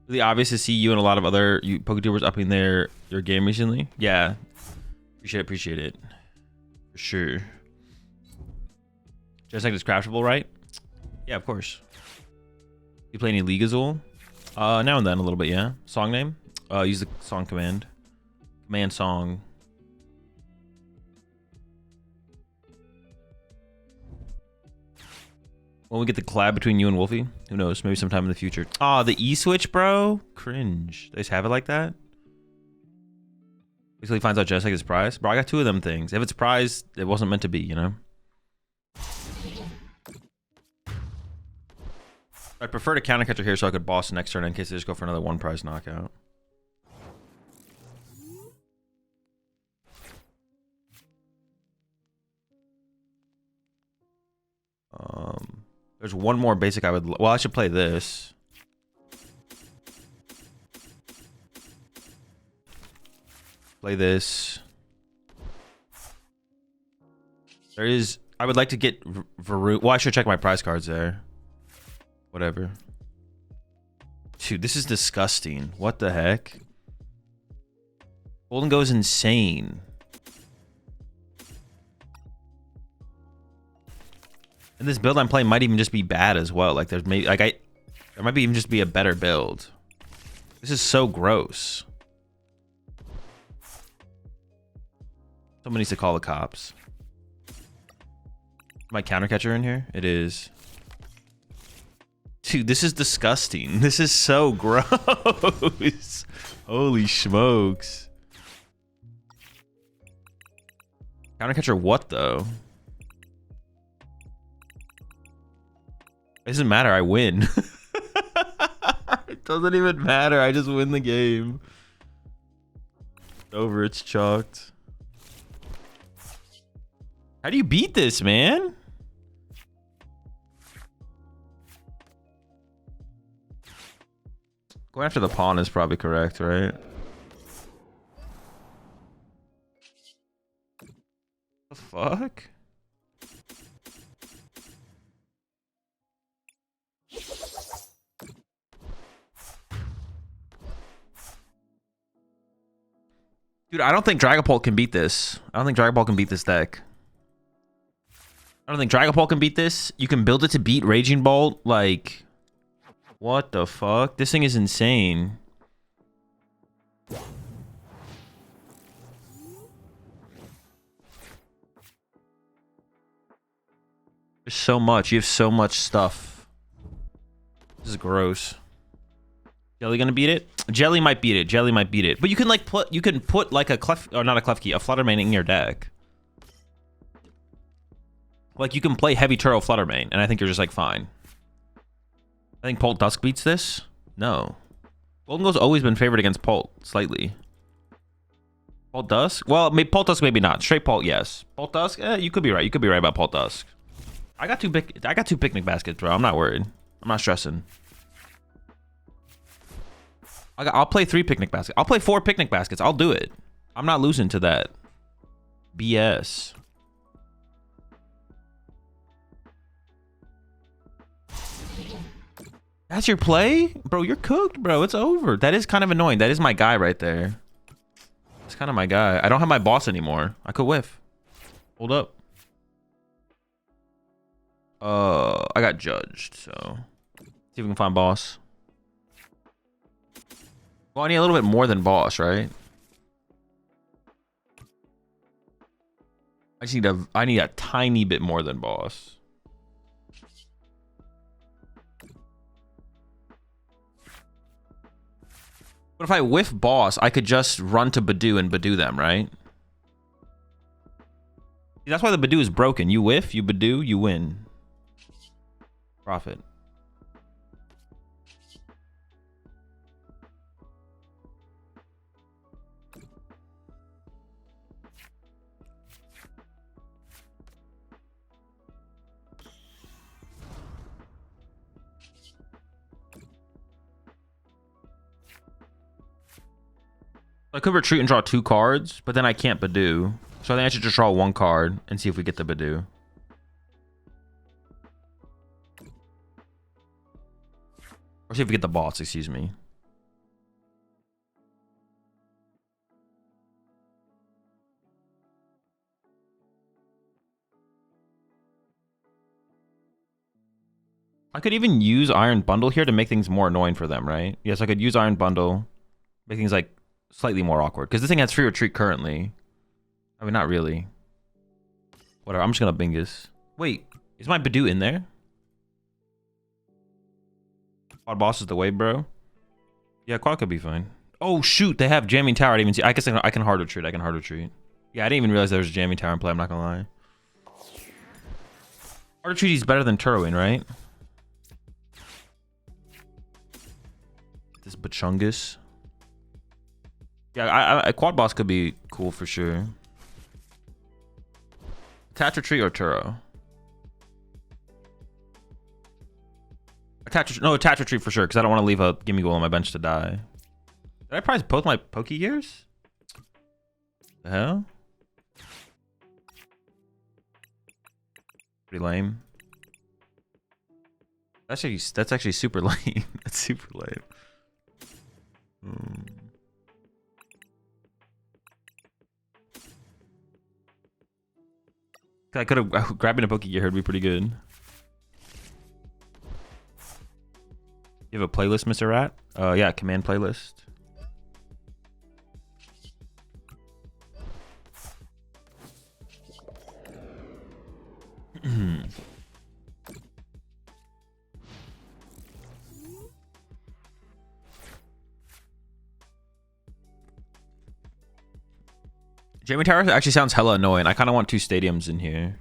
Really obvious to see you and a lot of other PokeTubers upping your game recently. Yeah. Appreciate it. For sure. Just like it's craftable, right? Yeah, of course. You play any League Azul? Now and then a little bit, yeah. Song name? Use the song command. Command song. When we get the collab between you and Wolfie? Who knows? Maybe sometime in the future. Aw, the E-Switch, bro? Cringe. They just have it like that? Basically finds out just like it's prized. Bro, I got 2 of them things. If it's prized, it wasn't meant to be, you know? I'd prefer to counter catcher here so I could boss next turn in case they just go for another 1 prize knockout. There's one more basic I would... Well, I should play this. Play this. There is... I would like to get Varun... Well, I should check my prize cards there. Whatever. Dude, this is disgusting. What the heck? Gholdengo is insane. And this build I'm playing might even just be bad as well. Like there's maybe there might be even just be a better build. This is so gross. Someone needs to call the cops. My counter catcher in here? It is. Dude, this is disgusting. This is so gross. Holy smokes. Counter catcher what though? It doesn't matter, I win. It doesn't even matter, I just win the game. It's over, it's chalked. How do you beat this, man? Going after the pawn is probably correct, right? The fuck? Dude, I don't think Dragapult can beat this. I don't think Dragapult can beat this deck. I don't think Dragapult can beat this. You can build it to beat Raging Bolt, like... What the fuck? This thing is insane. There's so much. You have so much stuff. This is gross. Jelly gonna beat it? Jelly might beat it. Jelly might beat it. But you can like put like a clef, or not a Klefki, a Fluttermane in your deck. Like you can play heavy Turo Fluttermane, and I think you're just like fine. I think Polt Dusk beats this. No. Gholdengo's always been favored against Polt slightly. Polt Dusk? Well, maybe Polt Dusk, maybe not. Straight Polt, yes. Polt Dusk? You could be right. You could be right about Polt Dusk. I got two picnic baskets, bro. I'm not worried. I'm not stressing. I'll play 3 picnic baskets. I'll play 4 picnic baskets. I'll do it. I'm not losing to that BS. That's your play? Bro, you're cooked, bro. It's over. That is kind of annoying. That is my guy right there. It's kind of my guy. I don't have my boss anymore. I could whiff. Hold up. I got judged, so see if we can find boss. Well, I need a little bit more than boss, right? I need a tiny bit more than boss. But if I whiff boss, I could just run to Badoo and Badoo them, right? That's why the Badoo is broken. You whiff, you Badoo, you win. Profit. I could retreat and draw 2 cards, but then I can't Badoo. So I think I should just draw 1 card and see if we get the Badoo. Or see if we get the boss, excuse me. I could even use Iron Bundle here to make things more annoying for them, right? Yes, I could use Iron Bundle. Make things like slightly more awkward. Because this thing has free retreat currently. I mean, not really. Whatever, I'm just gonna Bingus. Wait, is my Badoo in there? Quad boss is the way, bro. Yeah, quad could be fine. Oh shoot, they have jamming tower. I didn't even see. I guess I can hard retreat. I can hard retreat. Yeah, I didn't even realize there was a jamming tower in play. I'm not gonna lie. Hard retreat is better than Turoing, right? This Bachungus. Yeah, I quad boss could be cool for sure. Attach retreat or Turo? Attach retreat for sure, because I don't want to leave a Gimme Goal on my bench to die. Did I prize both my Poke Gears? The hell? Pretty lame. That's actually super lame. That's super lame. I could have grabbing a Poke Gear would be pretty good. You have a playlist, Mr. Rat? Yeah, command playlist. Jamie Tower actually sounds hella annoying. I kind of want 2 stadiums in here.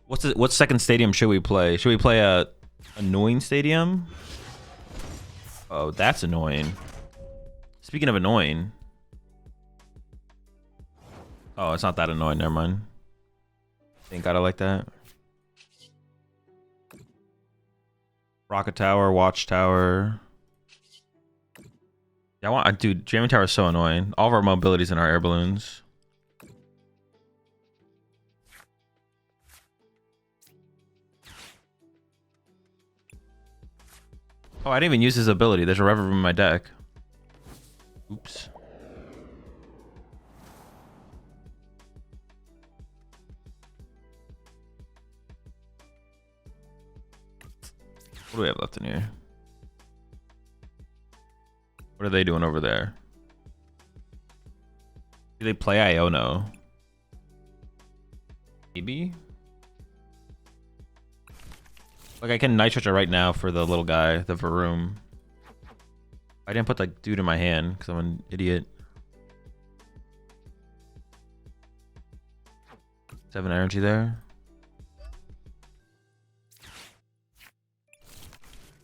What second stadium should we play? Should we play a annoying stadium? Oh, that's annoying. Speaking of annoying. Oh, it's not that annoying. Never mind. Ain't gotta like that. Rocket Tower, Watchtower. Yeah, dude, Jamming Tower is so annoying. All of our mobilities in our air balloons. Oh, I didn't even use his ability. There's a Reverb in my deck. Oops. What do we have left in here? What are they doing over there? Do they play Iono? Maybe? Like, I can Night Switcher right now for the little guy, the Varoom. I didn't put the dude in my hand because I'm an idiot. 7 energy there.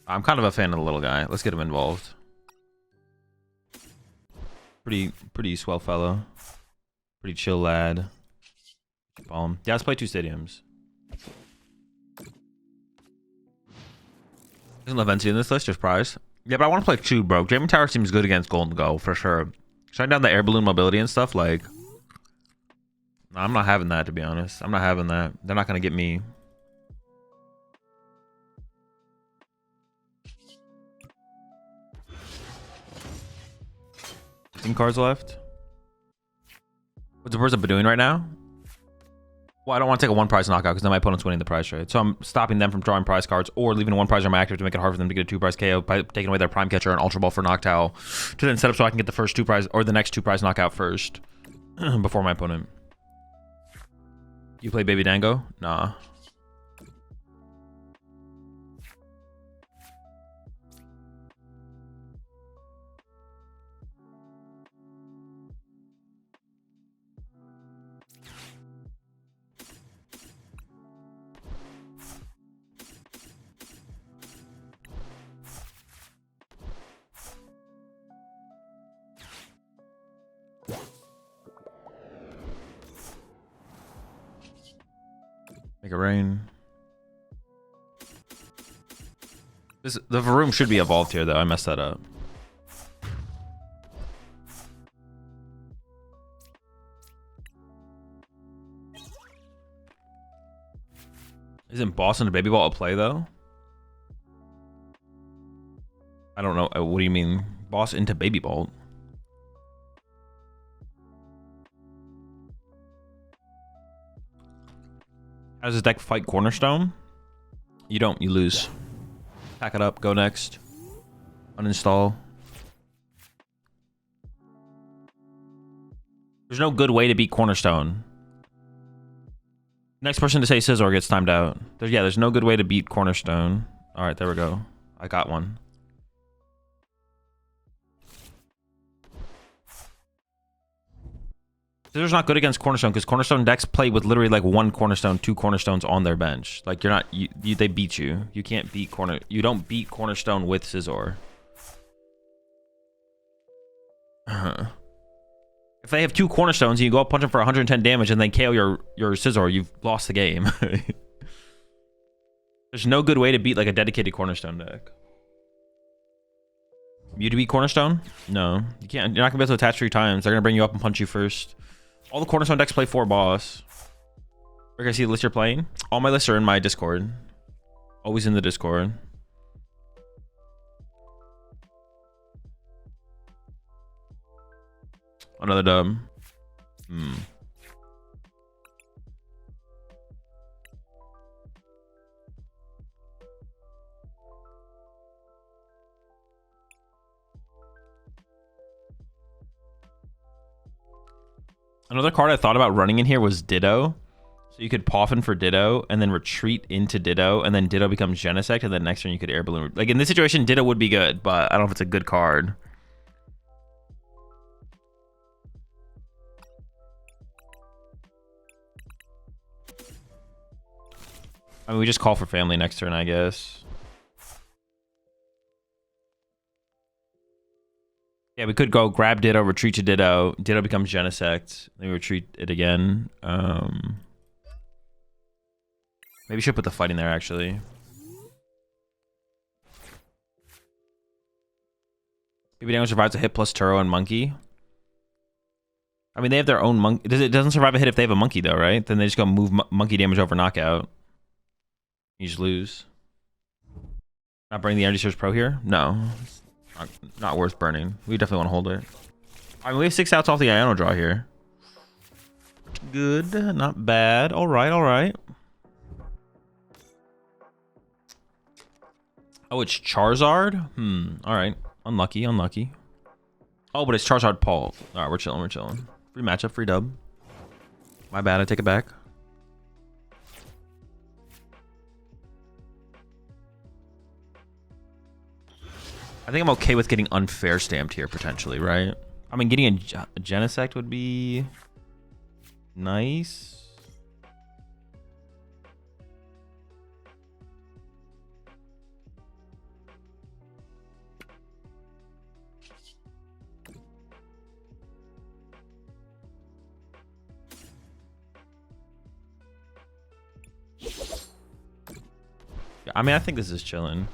I'm kind of a fan of the little guy. Let's get him involved. Pretty swell fellow. Pretty chill lad. Yeah, let's play 2 stadiums. There's no Venti in this list, just prize. Yeah, but I want to play 2, bro. Draven Tower seems good against Gholdengo, for sure. Shutting down the air balloon mobility and stuff, like... No, I'm not having that, to be honest. I'm not having that. They're not going to get me. 15 cards left. What's the person doing right now? Well, I don't want to take a 1 prize knockout because then my opponent's winning the prize trade. So I'm stopping them from drawing prize cards or leaving a 1 prize on my active to make it hard for them to get a 2 prize KO by taking away their prime catcher and ultra ball for Noctowl to then set up so I can get the first 2 prize or the next 2 prize knockout first before my opponent. You play Baby Dango? Nah. Make it rain. The Varoom should be evolved here, though. I messed that up. Isn't Boss and a Baby Ball a play, though? I don't know. What do you mean? Boss into Baby Ball? How does this deck fight Cornerstone? You don't. You lose. Pack it up. Go next. Uninstall. There's no good way to beat Cornerstone. Next person to say Scizor gets timed out. There's no good way to beat Cornerstone. All right, there we go. I got one. Scizor's not good against Cornerstone because Cornerstone decks play with literally like 1 Cornerstone, 2 Cornerstones on their bench. Like you're not, they beat you. You can't beat you don't beat Cornerstone with Scizor. If they have 2 Cornerstones and you go up punch them for 110 damage and then KO your Scizor, you've lost the game. There's no good way to beat like a dedicated Cornerstone deck. You to beat Cornerstone? No, you can't. You're not gonna be able to attach 3 times. They're gonna bring you up and punch you first. All the Cornerstone decks play 4 boss. We're gonna see the list you're playing. All my lists are in my Discord. Always in the Discord. Another dub. Another card I thought about running in here was Ditto. So you could Poffin for Ditto and then retreat into Ditto and then Ditto becomes Genesect and then next turn you could Air Balloon. Like in this situation, Ditto would be good, but I don't know if it's a good card. I mean, we just call for family next turn, I guess. Yeah, we could go grab Ditto, retreat to Ditto. Ditto becomes Genesect. Then we retreat it again. Maybe we should put the fight in there, actually. Baby Dango survives a hit plus Turo and Monkey. I mean, they have their own monkey. It doesn't survive a hit if they have a monkey, though, right? Then they just go move monkey damage over knockout. You just lose. Not bring the Energy Surge Pro here? No. Not worth burning. We definitely want to hold it. All right, we have 6 outs off the Iono draw here. Good. Not bad. All right, all right. Oh, it's Charizard? All right. Unlucky, unlucky. Oh, but it's Charizard Paul. All right, we're chilling. We're chilling. Free matchup, free dub. My bad. I take it back. I think I'm okay with getting unfair stamped here potentially, right? I mean, getting a Genesect would be nice. Yeah, I mean, I think this is chilling.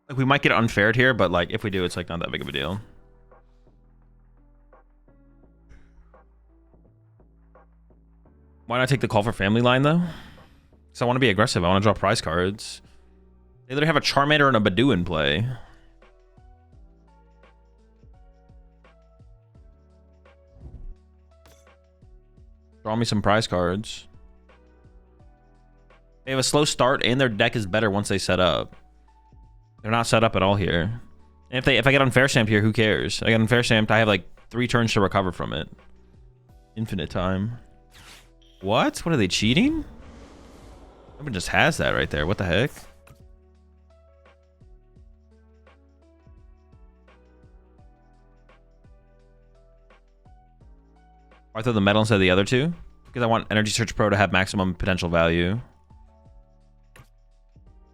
Like, we might get unfaired here, but like if we do, it's like not that big of a deal. Why not take the call for family line though? Because I want to be aggressive. I want to draw prize cards. They literally have a Charmander and a Badoo in play. Draw me some prize cards. They have a slow start and their deck is better once they set up. They're not set up at all here. And if I get unfair stamped here, who cares? I get unfair stamped, I have like 3 turns to recover from it. Infinite time. What? What are they cheating? Everyone just has that right there. What the heck? I throw the metal instead of the other two because I want Energy Search Pro to have maximum potential value.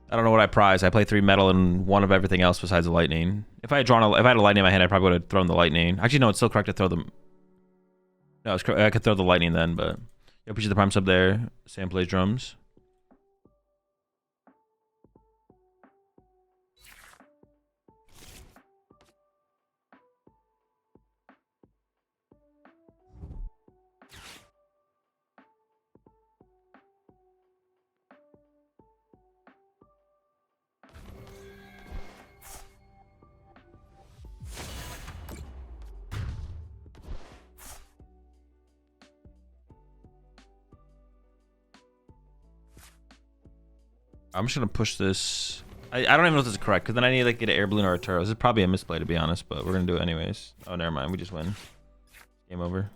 I don't know what I prize. I play 3 metal and 1 of everything else besides the lightning. If I had drawn, if I had a lightning in my hand, I probably would have thrown the lightning. Actually, no, it's still correct to throw them. No, I could throw the lightning then, but yeah, appreciate the prime sub there. Sam plays drums. I'm just gonna push this. I don't even know if this is correct because then I need to like get an air balloon or a Turo. This is probably a misplay to be honest, but we're gonna do it anyways. Oh, never mind. We just win. Game over.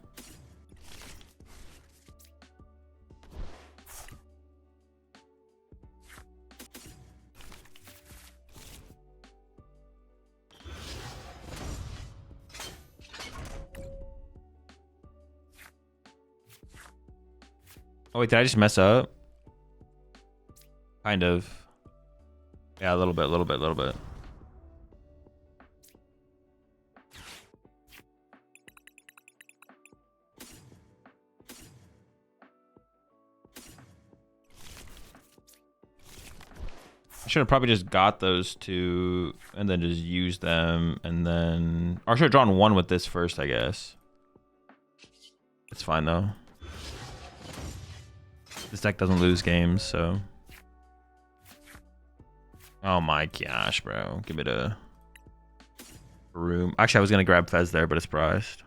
Oh wait, did I just mess up? Kind of. Yeah, a little bit. I should have probably just got those 2 and then just used them and then... Or I should have drawn 1 with this first, I guess. It's fine though. This deck doesn't lose games, so... Oh my gosh, bro. Give it a room. Actually, I was going to grab Fez there, but it's priced.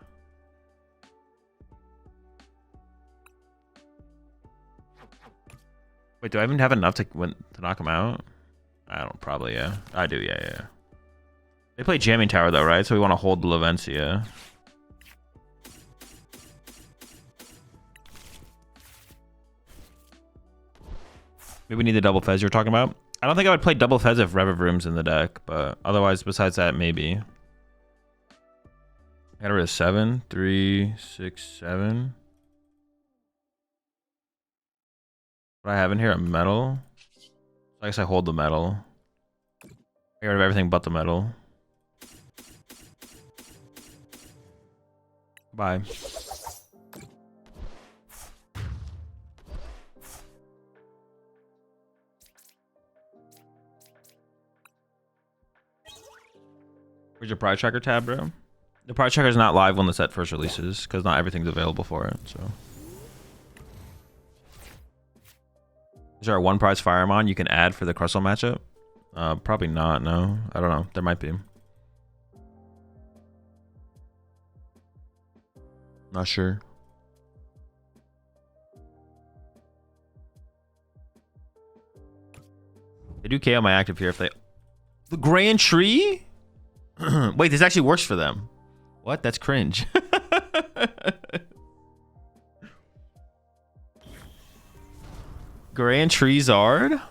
Wait, do I even have enough to knock him out? I don't, probably, yeah. I do, yeah. They play Jamming Tower, though, right? So we want to hold the Lavencia. Maybe we need the double Fez you're talking about? I don't think I would play double Fez if Revivroom's in the deck, but otherwise, besides that, maybe. I got rid of 7, 3, 6, 7. What I have in here, a metal. I guess I hold the metal. I got rid of everything but the metal. Bye. Where's your prize tracker tab, bro? The prize tracker is not live when the set first releases because not everything's available for it. So, is there a 1 prize Fireman you can add for the Crustle matchup? Probably not. No, I don't know. There might be. Not sure. They do KO my active here if they... The Grand Tree? Wait, this actually works for them. What? That's cringe. Grand Treezard?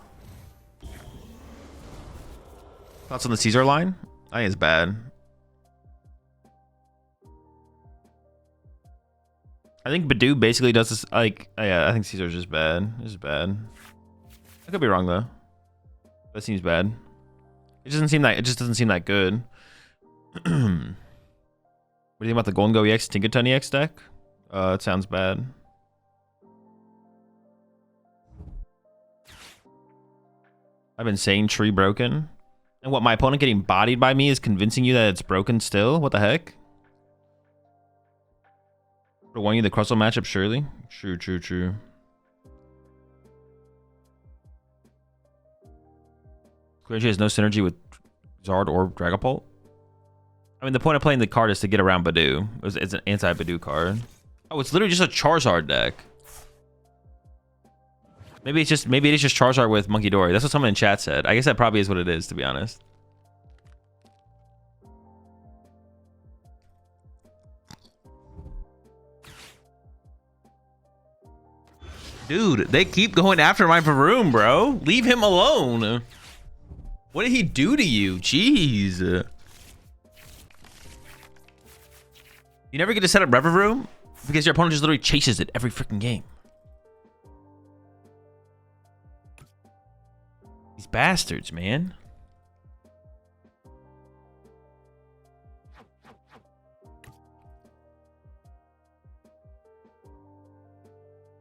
Thoughts on the Caesar line? I think it's bad. I think Badoo basically does this, like, yeah, I think Caesar's just bad. It's bad. I could be wrong though. That seems bad. It just doesn't seem that good. What do you think about the Gholdengo EX Tinkaton EX deck? It sounds bad. I've been saying tree broken. And what, my opponent getting bodied by me is convincing you that it's broken still? What the heck? Would won you the Crustle matchup, surely? True. Query has no synergy with Zard or Dragapult. I mean, the point of playing the card is to get around Badoo. It's an anti-Badoo card. Oh, it's literally just a Charizard deck. Maybe it is just Charizard with Monkey Dory. That's what someone in chat said. I guess that probably is what it is, to be honest. Dude, they keep going after my Varoom, bro. Leave him alone. What did he do to you? Jeez. You never get to set up Reveroom because your opponent just literally chases it every freaking game. These bastards, man.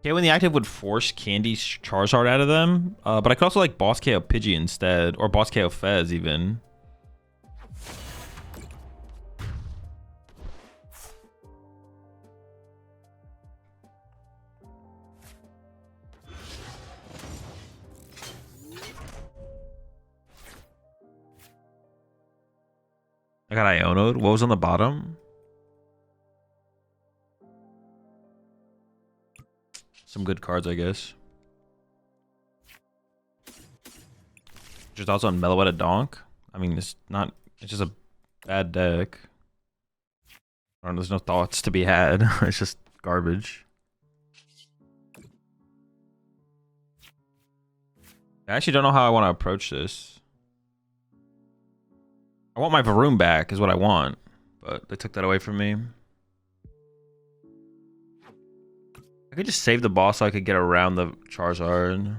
Okay, when the active would force Candy's Charizard out of them, but I could also like Boss KO Pidgey instead, or Boss KO Fez even. I got Iono'd. What was on the bottom? Some good cards, I guess. Just also on Meloetta Donk. I mean, it's just a bad deck. I don't know, there's no thoughts to be had. It's just garbage. I actually don't know how I want to approach this. I want my Varoom back is what I want, but they took that away from me. I could just save the boss so I could get around the Charizard.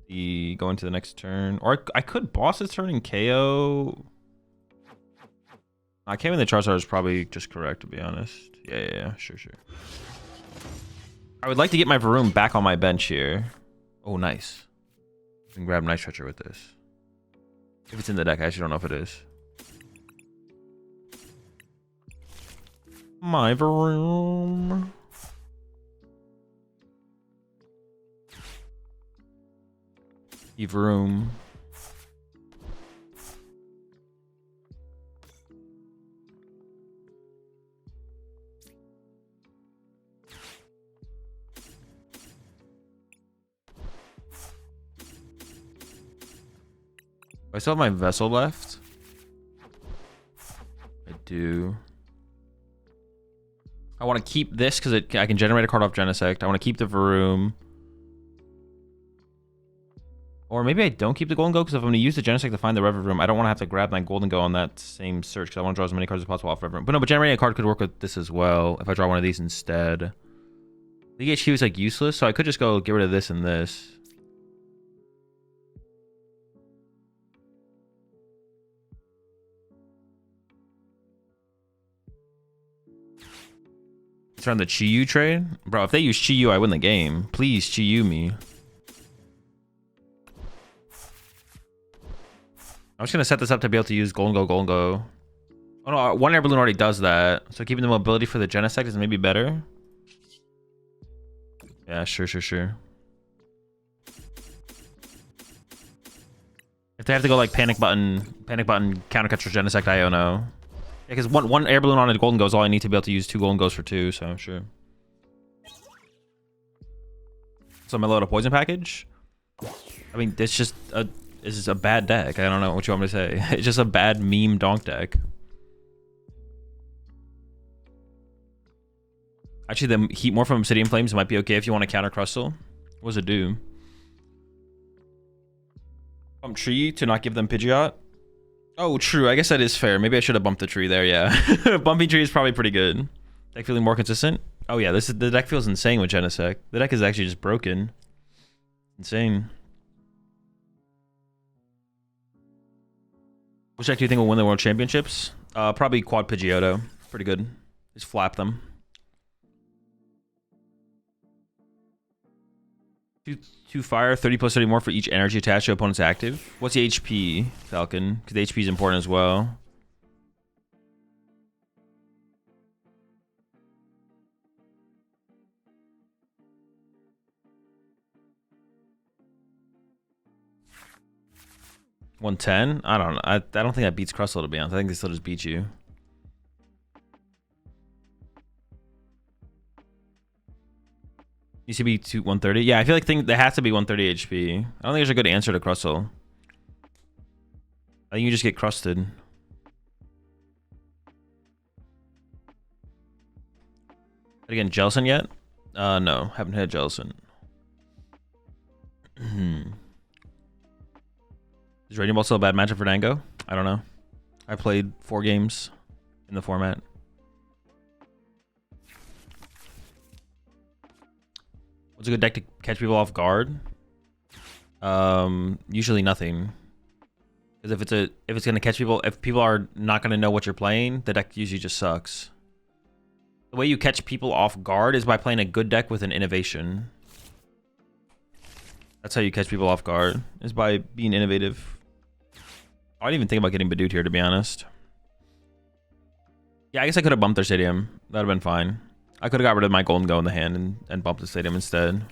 Go into the next turn. Or I could boss this turn and KO. I KO in the Charizard is probably just correct, to be honest. Yeah, sure. I would like to get my Varoom back on my bench here. Oh, nice. I can grab Night Stretcher with this. If it's in the deck, I actually don't know if it is. My Varoom. Varoom. I still have my Vessel left. I do. I want to keep this because I can generate a card off Genesect. I want to keep the Varoom. Or maybe I don't keep the Gholdengo because if I'm going to use the Genesect to find the Reveroom, I don't want to have to grab my Gholdengo on that same search because I want to draw as many cards as possible off Reveroom. But no, but generating a card could work with this as well if I draw one of these instead. The HQ is like useless, so I could just go get rid of this and this. It's around the Chi-Yu trade? Bro, if they use Chi-Yu, I win the game. Please Chi-Yu me. I'm just going to set this up to be able to use Gholdengo. Oh no, one Air Balloon already does that. So keeping the mobility for the Genesect is maybe better. Yeah, sure. If they have to go like panic button, counter catch for Genesect, I don't know. because one air balloon on a Gholdengo is all I need to be able to use 2 Gholdengos for 2, so sure. So am I load a poison package? I mean, it's just a bad deck. I don't know what you want me to say. It's just a bad meme donk deck. Actually, the heat more from Obsidian Flames might be okay if you want to counter Crustle. What does it do? Bump Tree to not give them Pidgeot. Oh, true. I guess that is fair. Maybe I should have bumped the tree there, yeah. Bumping Tree is probably pretty good. Deck feeling more consistent? Oh, yeah. The deck feels insane with Genesect. The deck is actually just broken. Insane. Which deck do you think will win the World Championships? Probably Quad Pidgeotto. Pretty good. Just flap them. 2 fire, 30 plus 30 more for each energy attached to opponent's active. What's the HP, Falcon? Because the HP is important as well. $110? I don't know. I don't think that beats Crustle, to be honest. I think they still just beat you. UCB to 130. Yeah, I feel like there has to be 130 HP. I don't think there's a good answer to Crustle. I think you just get crusted. But again, Jellicent yet? No, haven't had Jellicent. Is Raging Ball still a bad matchup for Dango? I don't know. I played 4 games in the format. What's a good deck to catch people off guard? Usually nothing. Because if it's gonna catch people, if people are not gonna know what you're playing, the deck usually just sucks. The way you catch people off guard is by playing a good deck with an innovation. That's how you catch people off guard, is by being innovative. I didn't even think about getting Badooed here, to be honest. Yeah, I guess I could have bumped their stadium. That would have been fine. I could have got rid of my Gholdengo in the hand and bumped the stadium instead.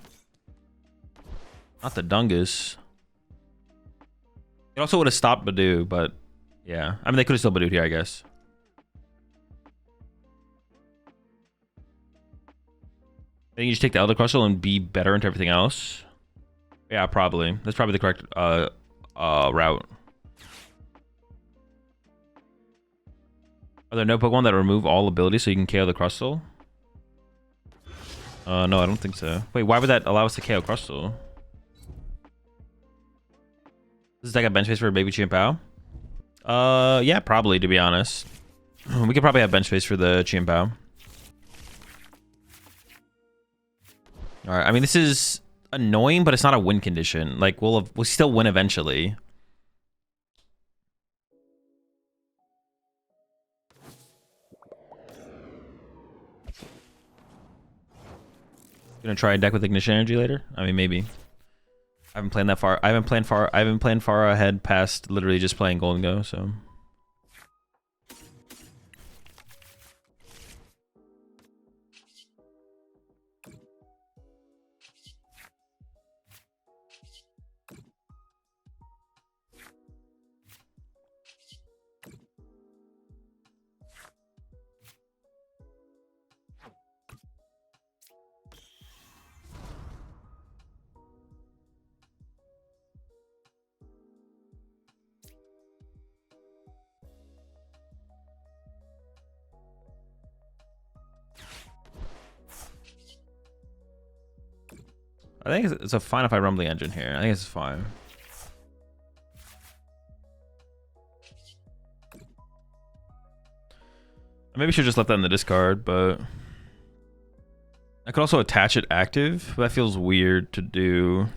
Not the Dungus. It also would have stopped Badoo, but yeah. I mean, they could have still Badooed here, I guess. I think you just take the Elder Crustle and be better into everything else. Yeah, probably. That's probably the correct route. Are there no Pokemon that remove all abilities so you can KO the Crustle? No, I don't think so. Wait, why would that allow us to KO Crustle? Does this deck have bench space for a Baby Chimpao? Yeah, probably, to be honest. We could probably have bench space for the Chimpao. Alright, I mean, this is annoying, but it's not a win condition. Like, we'll still win eventually. Gonna try a deck with Ignition Energy later? I mean, maybe. I haven't planned that far. I haven't planned far ahead past literally just playing Gholdengo, so. I think it's a fine if I Rumbling Engine here. I think it's fine. I maybe should just let that in the discard, but I could also attach it active, but that feels weird to do.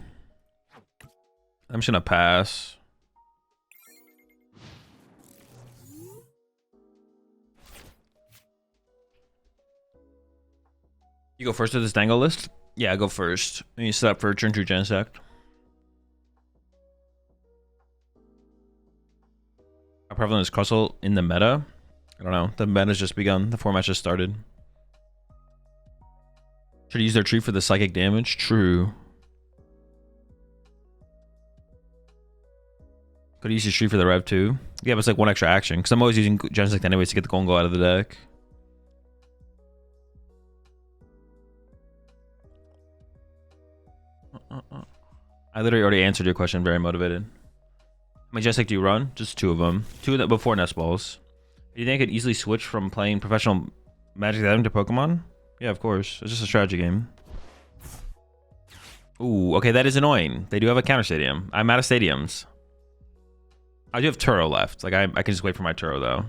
I'm just gonna pass. You go first to this Dango list? Yeah, go first. And you set up for turn 2 Genesect. How prevalent is Crustle in the meta? I don't know. The meta's just begun. The format's just started. Should use their tree for the psychic damage? True. Could use your tree for the rev too. Yeah, but it's like one extra action. Because I'm always using Genesect anyways to get the Gholdengo out of the deck. I literally already answered your question. Very motivated. How many Genesect do you run? Just 2 of them. 2 of them before Nest Balls. Do you think I could easily switch from playing professional Magic the Gathering to Pokemon? Yeah, of course. It's just a strategy game. Ooh, okay, that is annoying. They do have a counter stadium. I'm out of stadiums. I do have Turo left. Like, I can just wait for my Turo, though.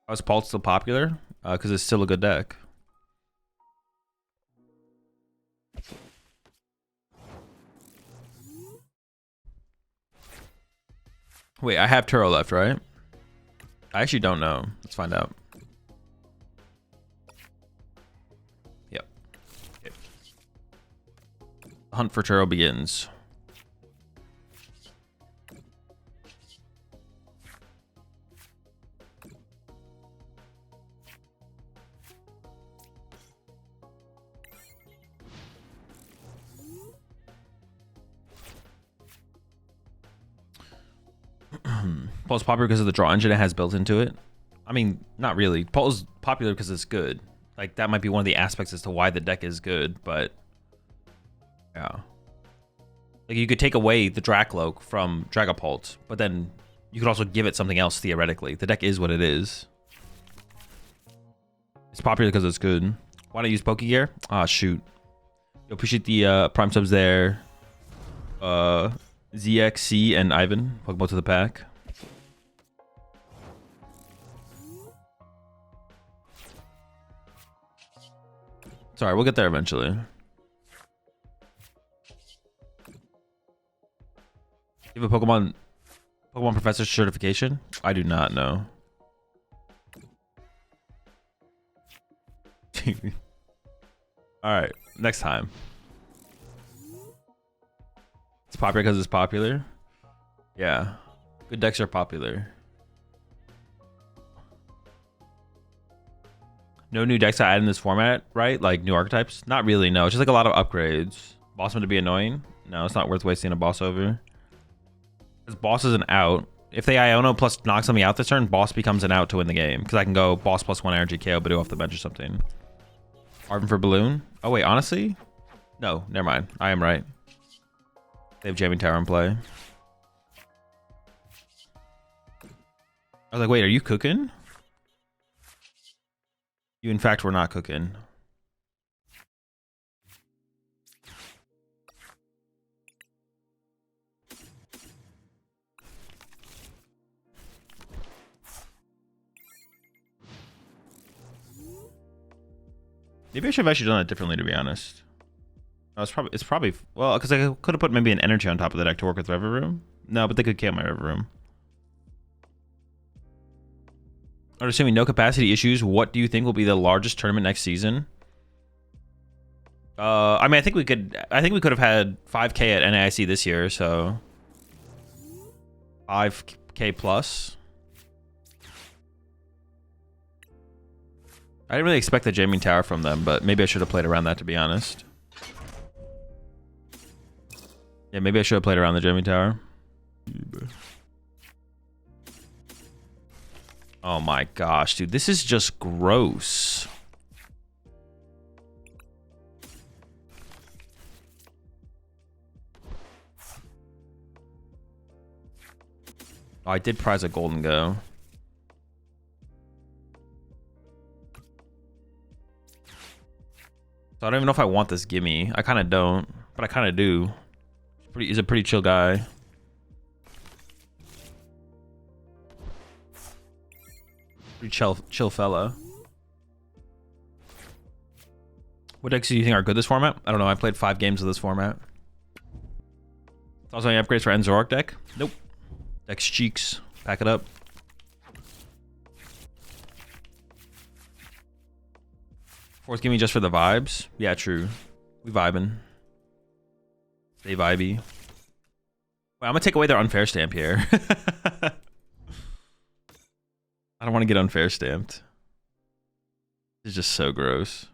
How is Pulse still popular? Because it's still a good deck. Wait, I have Turo left, right? I actually don't know. Let's find out. Yep. Okay. The hunt for Turo begins. Paul's popular because of the draw engine it has built into it. I mean, not really. Paul's popular because it's good. Like, that might be one of the aspects as to why the deck is good, but yeah. Like, you could take away the Dracloak from Dragapult, but then you could also give it something else theoretically. The deck is what it is. It's popular because it's good. Why not use Pokegear? Ah, shoot. Yo, appreciate the Prime subs there. ZXC and Ivan. Pokemon to the pack. Sorry, we'll get there eventually. You have a Pokemon Professor certification? I do not know. Alright, next time. It's popular because it's popular? Yeah. Good decks are popular. No new decks I add in this format, right? Like new archetypes? Not really, no. It's just like a lot of upgrades. Boss to be annoying? No, it's not worth wasting a boss over. Because boss is an out. If they Iono plus knock something out this turn, boss becomes an out to win the game. Because I can go boss plus 1 energy KO, but do off the bench or something. Arvin for Balloon? Oh wait, honestly? No, never mind. I am right. They have Jamming Tower in play. I was like, wait, are you cooking? You, in fact, were not cooking. Maybe I should have actually done it differently, to be honest. No, it's probably well, because I could have put maybe an energy on top of the deck to work with River Room. No, but they could camp my River Room. I'm assuming no capacity issues. What do you think will be the largest tournament next season? I mean, I think we could have had 5K at NAIC this year, so 5K plus. I didn't really expect the Jamming Tower from them, but maybe I should have played around that, to be honest. Yeah, maybe I should have played around the Jamming Tower. Oh my gosh, dude, this is just gross. Oh, I did prize a Gholdengo. So I don't even know if I want this gimme. I kind of don't, but I kind of do. He's a pretty chill guy. Pretty chill fella. What decks do you think are good this format? I don't know. I played 5 games of this format. Also, any upgrades for Enzork deck? Nope. Deck's cheeks. Pack it up. Fourth gimme just for the vibes? Yeah, true. We vibing. Stay vibey. Well, I'm gonna take away their unfair stamp here. I don't want to get unfair stamped. It's just so gross.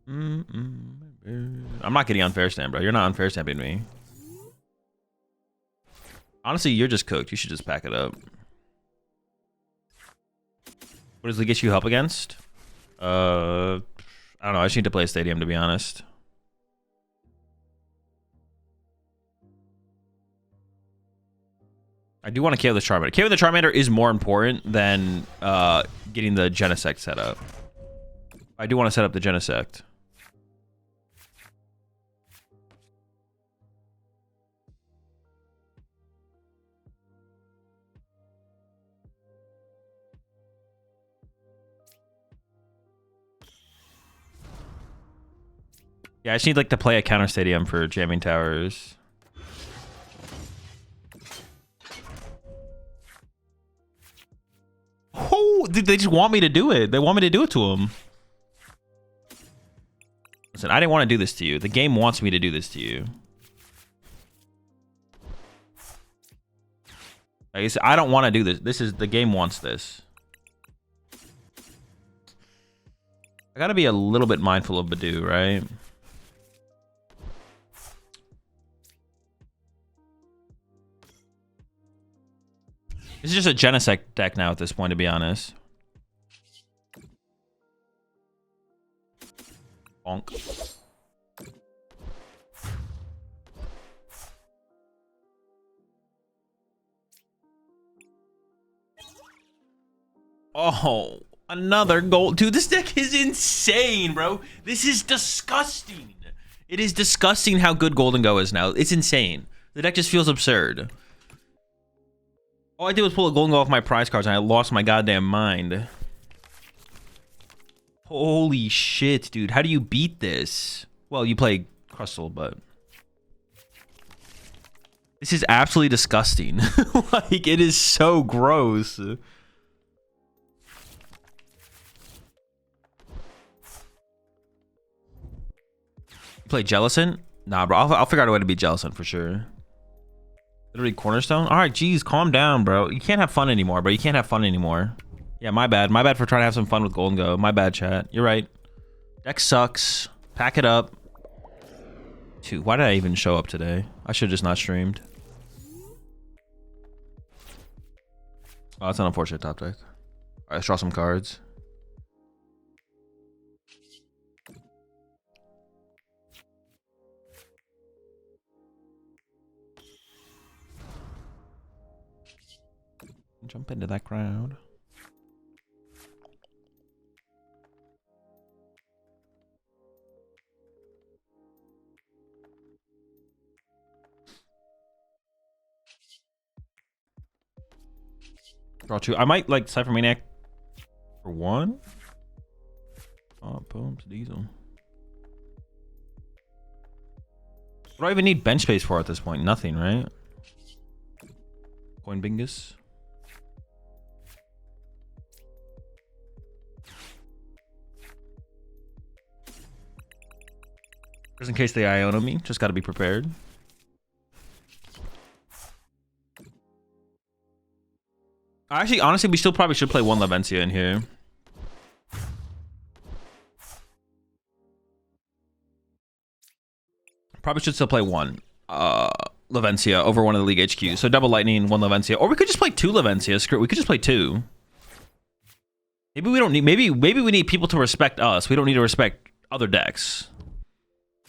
I'm not getting unfair stand, bro. You're not unfair stamping me. Honestly, you're just cooked. You should just pack it up. What does it get you help against? I don't know. I just need to play a stadium, to be honest. I do want to KO the Charmander. KO the Charmander is more important than getting the Genesect set up. I do want to set up the Genesect. Yeah, I just need like to play a counter stadium for jamming towers. Oh, dude, they just want me to do it. They want me to do it to them. Listen, I didn't want to do this to you. The game wants me to do this to you. I don't want to do this. This is the game wants this. I gotta be a little bit mindful of Badoo, right? This is just a Genesect deck now at this point, to be honest. Bonk. Oh, another gold. Dude, this deck is insane, bro. This is disgusting. It is disgusting how good Gholdengo is now. It's insane. The deck just feels absurd. All I did was pull a Gholdengo off my prize cards and I lost my goddamn mind. Holy shit, dude. How do you beat this? Well, you play Crustle, but... This is absolutely disgusting. Like, it is so gross. You play Jellicent? Nah, bro. I'll figure out a way to beat Jellicent for sure. Literally Cornerstone? Alright, geez, calm down, bro. You can't have fun anymore, bro. You can't have fun anymore. Yeah, my bad. My bad for trying to have some fun with Gholdengo. My bad, chat. You're right. Deck sucks. Pack it up. Dude, why did I even show up today? I should have just not streamed. Oh, that's an unfortunate top deck. Alright, let's draw some cards. Jump into that crowd. Draw two. I might like Cypher Maniac for one. Oh, boom, Diesel. What do I even need bench space for at this point? Nothing, right? Coin Bingus. Just in case they Iona me, just gotta be prepared. Actually, honestly, we still probably should play one Lavencia in here. Probably should still play one Lavencia over one of the League HQs. So double Lightning, one Lavencia. Or we could just play two Lavencia. Screw it, we could just play two. Maybe we don't need, maybe we need people to respect us. We don't need to respect other decks.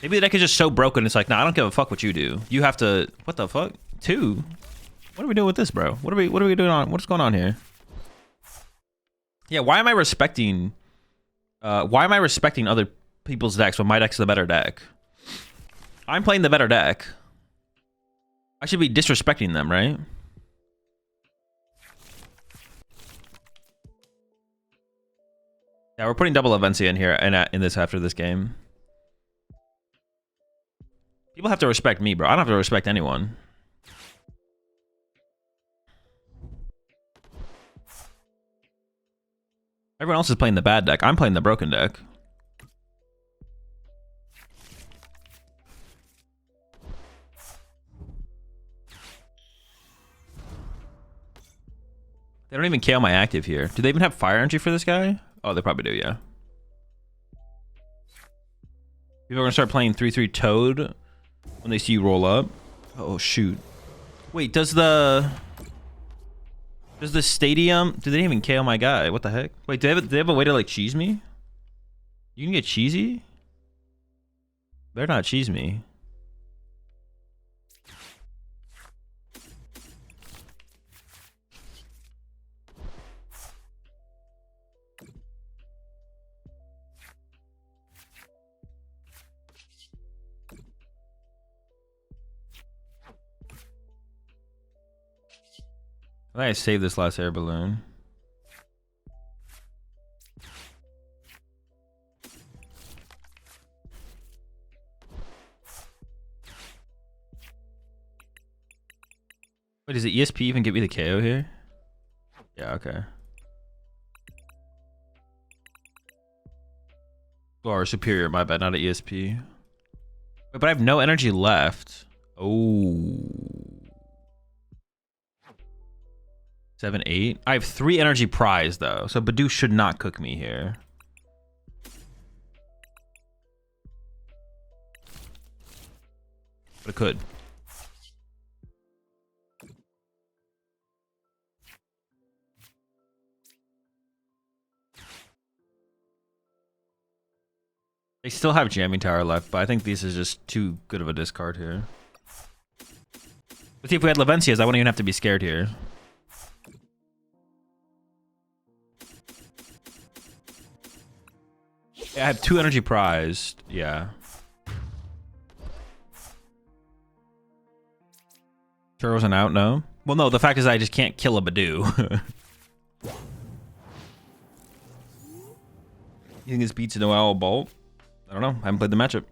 Maybe the deck is just so broken, it's like, nah, I don't give a fuck what you do. You have to... What the fuck? Two? What are we doing with this, bro? What are we doing on... What's going on here? Yeah, why am I respecting... why am I respecting other people's decks when my deck's the better deck? I'm playing the better deck. I should be disrespecting them, right? Yeah, we're putting double Avencia in here and in this after this game. People have to respect me, bro. I don't have to respect anyone. Everyone else is playing the bad deck. I'm playing the broken deck. They don't even KO my active here. Do they even have fire energy for this guy? Oh, they probably do, yeah. People are gonna start playing 3/3 Toad when they see you roll up. Oh shoot. Wait, does the stadium, do they even KO my guy? What the heck? Wait, do they have a way to like cheese me? You can get cheesy? Better not cheese me. I think I saved this last air balloon. Wait, does the ESP even get me the KO here? Yeah, okay. Or superior, my bad, not an ESP. Wait, but I have no energy left. Oh. 7, 8. I have 3 energy prize though, so Badoo should not cook me here. But it could. They still have Jamming Tower left, but I think this is just too good of a discard here. But see, if we had Levencias, I wouldn't even have to be scared here. Yeah, I have 2 energy prized. Yeah. Churros and out, no? Well, no, the fact is I just can't kill a Badoo. You think this beats no owl bolt? I don't know. I haven't played the matchup.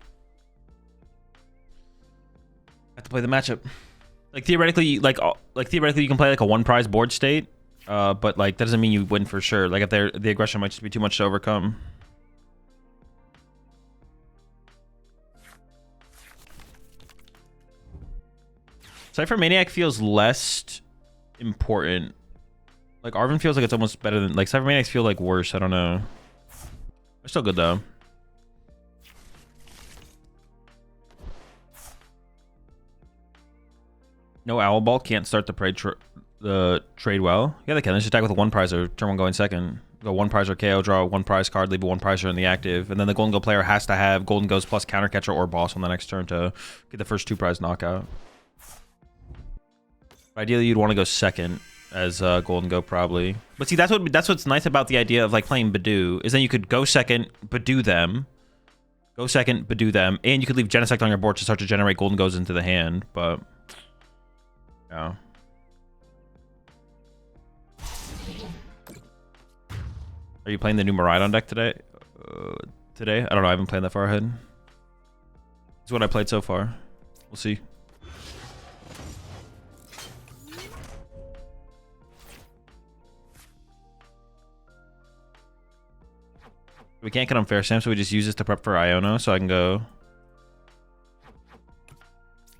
I have to play the matchup. Like theoretically, theoretically, you can play like a 1 prize board state, but like that doesn't mean you win for sure. Like if the aggression might just be too much to overcome. Cypher Maniac feels less important. Like Arven feels like it's almost better than, like Cypher Maniacs feel like worse. I don't know. They're still good though. No Owl Ball can't start the trade well. Yeah, they can. They just attack with a 1 prizer. Turn 1 going second. Go 1 prizer KO, draw a 1 prize card, leave a 1 prizer in the active, and then the Gholdengo player has to have Gholdengo's plus counter catcher or boss on the next turn to get the first 2 prize knockout. Ideally, you'd want to go second as Gholdengo probably. But see, that's what's nice about the idea of like playing Badoo is then you could go second, Badoo them, go second, Badoo them, and you could leave Genesect on your board to start to generate Gholdengos into the hand. But yeah. Are you playing the new Miraidon deck today? I don't know. I haven't played that far ahead. It's what I played so far. We'll see. We can't get unfair Sam, so we just use this to prep for Iono, so I can go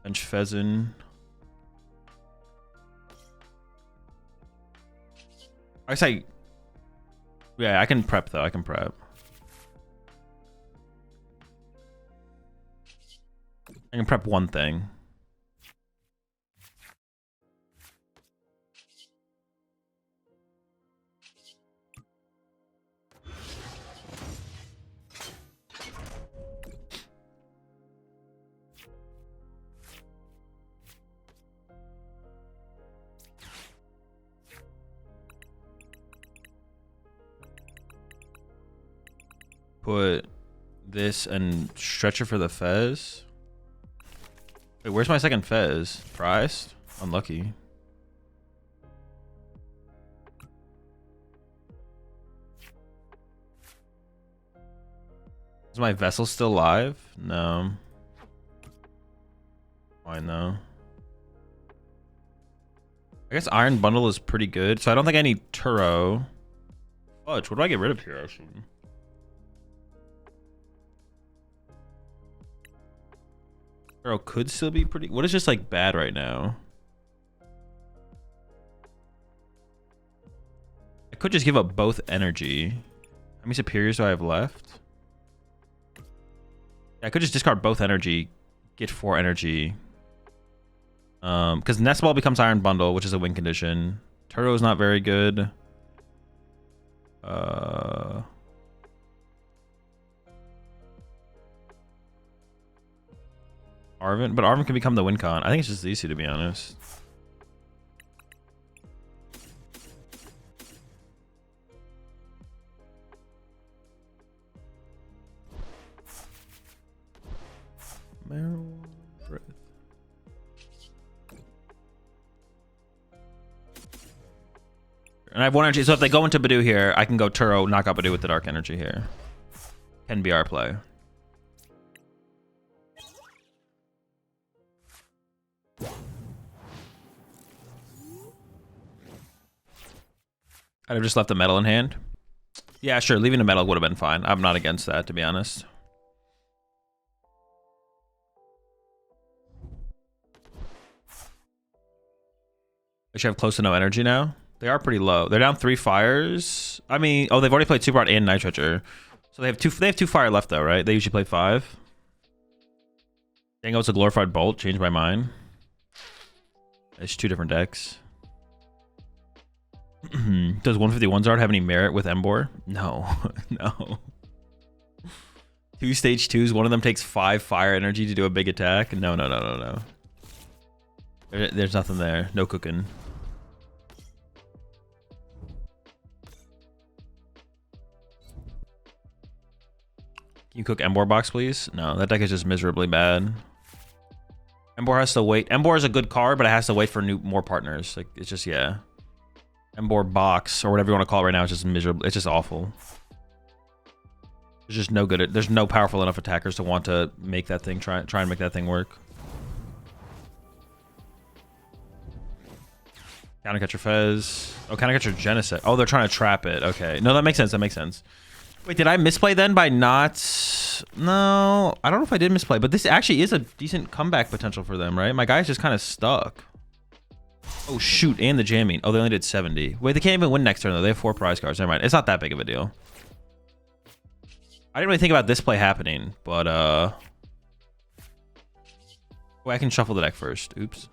bench Pheasant. I say, yeah, I can prep though. I can prep. I can prep one thing. Put this and Stretcher for the Fez. Wait, where's my second Fez? Priced? Unlucky. Is my Vessel still live? No. Fine though. I guess Iron Bundle is pretty good, so I don't think I need Turo. Fudge, what do I get rid of here actually? Turo could still be pretty. What is just like bad right now? I could just give up both energy. How many superiors do I have left? I could just discard both energy, get 4 energy. Because Nest Ball becomes Iron Bundle, which is a win condition. Turo is not very good. Arvin, but Arvin can become the win con. I think it's just these two, to be honest. Marrow Breath. And I have 1 energy, so if they go into Badoo here, I can go Turo, knock out Badoo with the Dark Energy here. Can be our play. I'd have just left the metal in hand. Yeah, sure. Leaving the metal would have been fine. I'm not against that, to be honest. They should have close to no energy now. They are pretty low. They're down 3 fires. I mean, oh, they've already played Super Art and Nitroger. So they have 2 fire left though, right? They usually play 5. Dango, it's a glorified bolt. Changed my mind. It's 2 different decks. Does 151 Zard have any merit with Embor? No. No. 2 stage 2s. One of them takes 5 fire energy to do a big attack. No, no, no, no, no. There's nothing there. No cooking. Can you cook Embor box, please? No, that deck is just miserably bad. Embor has to wait. Embor is a good card, but it has to wait for more partners. Like, it's just, yeah. Embor box, or whatever you want to call it right now, is just miserable. It's just awful. There's just no good. There's no powerful enough attackers to want to make that thing, try and make that thing work. Countercatcher Fez. Oh, Countercatcher Genesect. Oh, they're trying to trap it. Okay. No, that makes sense. That makes sense. Wait, did I misplay then by not... No, I don't know if I did misplay, but this actually is a decent comeback potential for them, right? My guy's just kind of stuck. Oh, shoot. And the jamming. Oh, they only did 70. Wait, they can't even win next turn, though. They have 4 prize cards. Never mind. It's not that big of a deal. I didn't really think about this play happening, but... Wait, I can shuffle the deck first. Oops.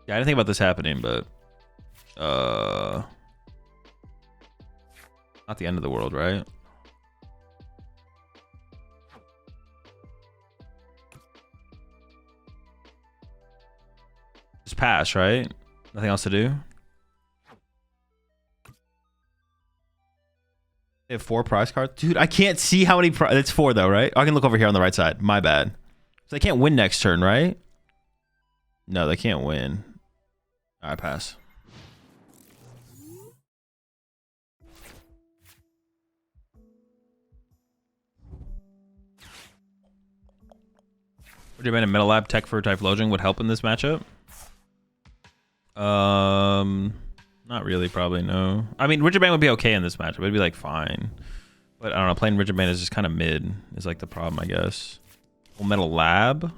Yeah, I didn't think about this happening, but... Not the end of the world, right? Just pass, right? Nothing else to do? They have 4 prize cards? Dude, I can't see how many it's 4 though, right? I can look over here on the right side. My bad. So they can't win next turn, right? No, they can't win. Alright, pass. Would you have been a Metal Lab tech for Typhlosion would help in this matchup? Not really, probably, no. I mean, Rigid Band would be okay in this matchup. It'd be, like, fine. But, I don't know, playing Rigid Band is just kind of mid, is, like, the problem, I guess. Well, Metal Lab? Well,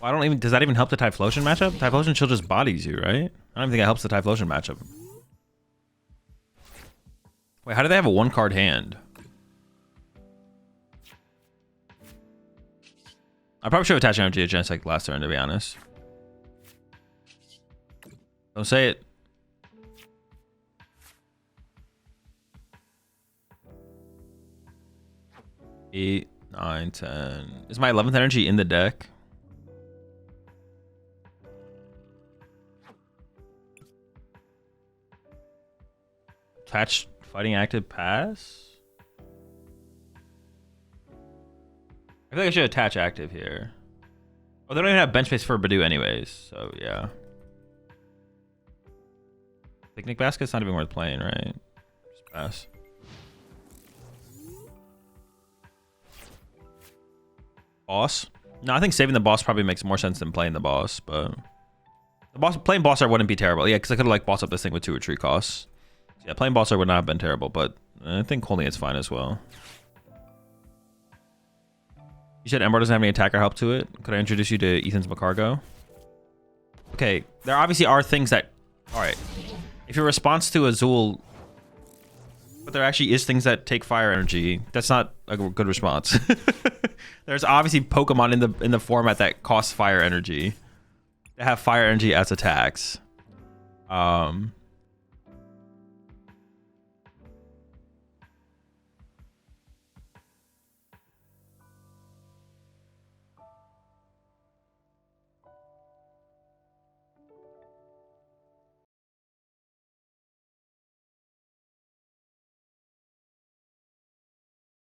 I don't even... Does that even help the Typhlosion matchup? Typhlosion still just bodies you, right? I don't even think it helps the Typhlosion matchup. Wait, how do they have a 1-card hand? I probably should have attached energy to Genesect last turn, to be honest. Don't say it. Eight, 9, 10. Is my 11th energy in the deck? Attach fighting active pass? I feel like I should attach active here. Oh, they don't even have bench space for Badoo anyways, so yeah. Picnic basket's not even worth playing, right? Just pass. Boss? No, I think saving the boss probably makes more sense than playing the boss, but... The boss, playing boss art wouldn't be terrible. Yeah, because I could have like bossed up this thing with 2 retreat costs. Yeah, playing boss art would not have been terrible, but I think holding it's fine as well. You said Ember doesn't have any attacker help to it. Could I introduce you to Ethan's Macargo? Okay, there obviously are things that... Alright. If your response to Azul... But there actually is things that take fire energy. That's not a good response. There's obviously Pokemon in the format that cost fire energy. They have fire energy as attacks.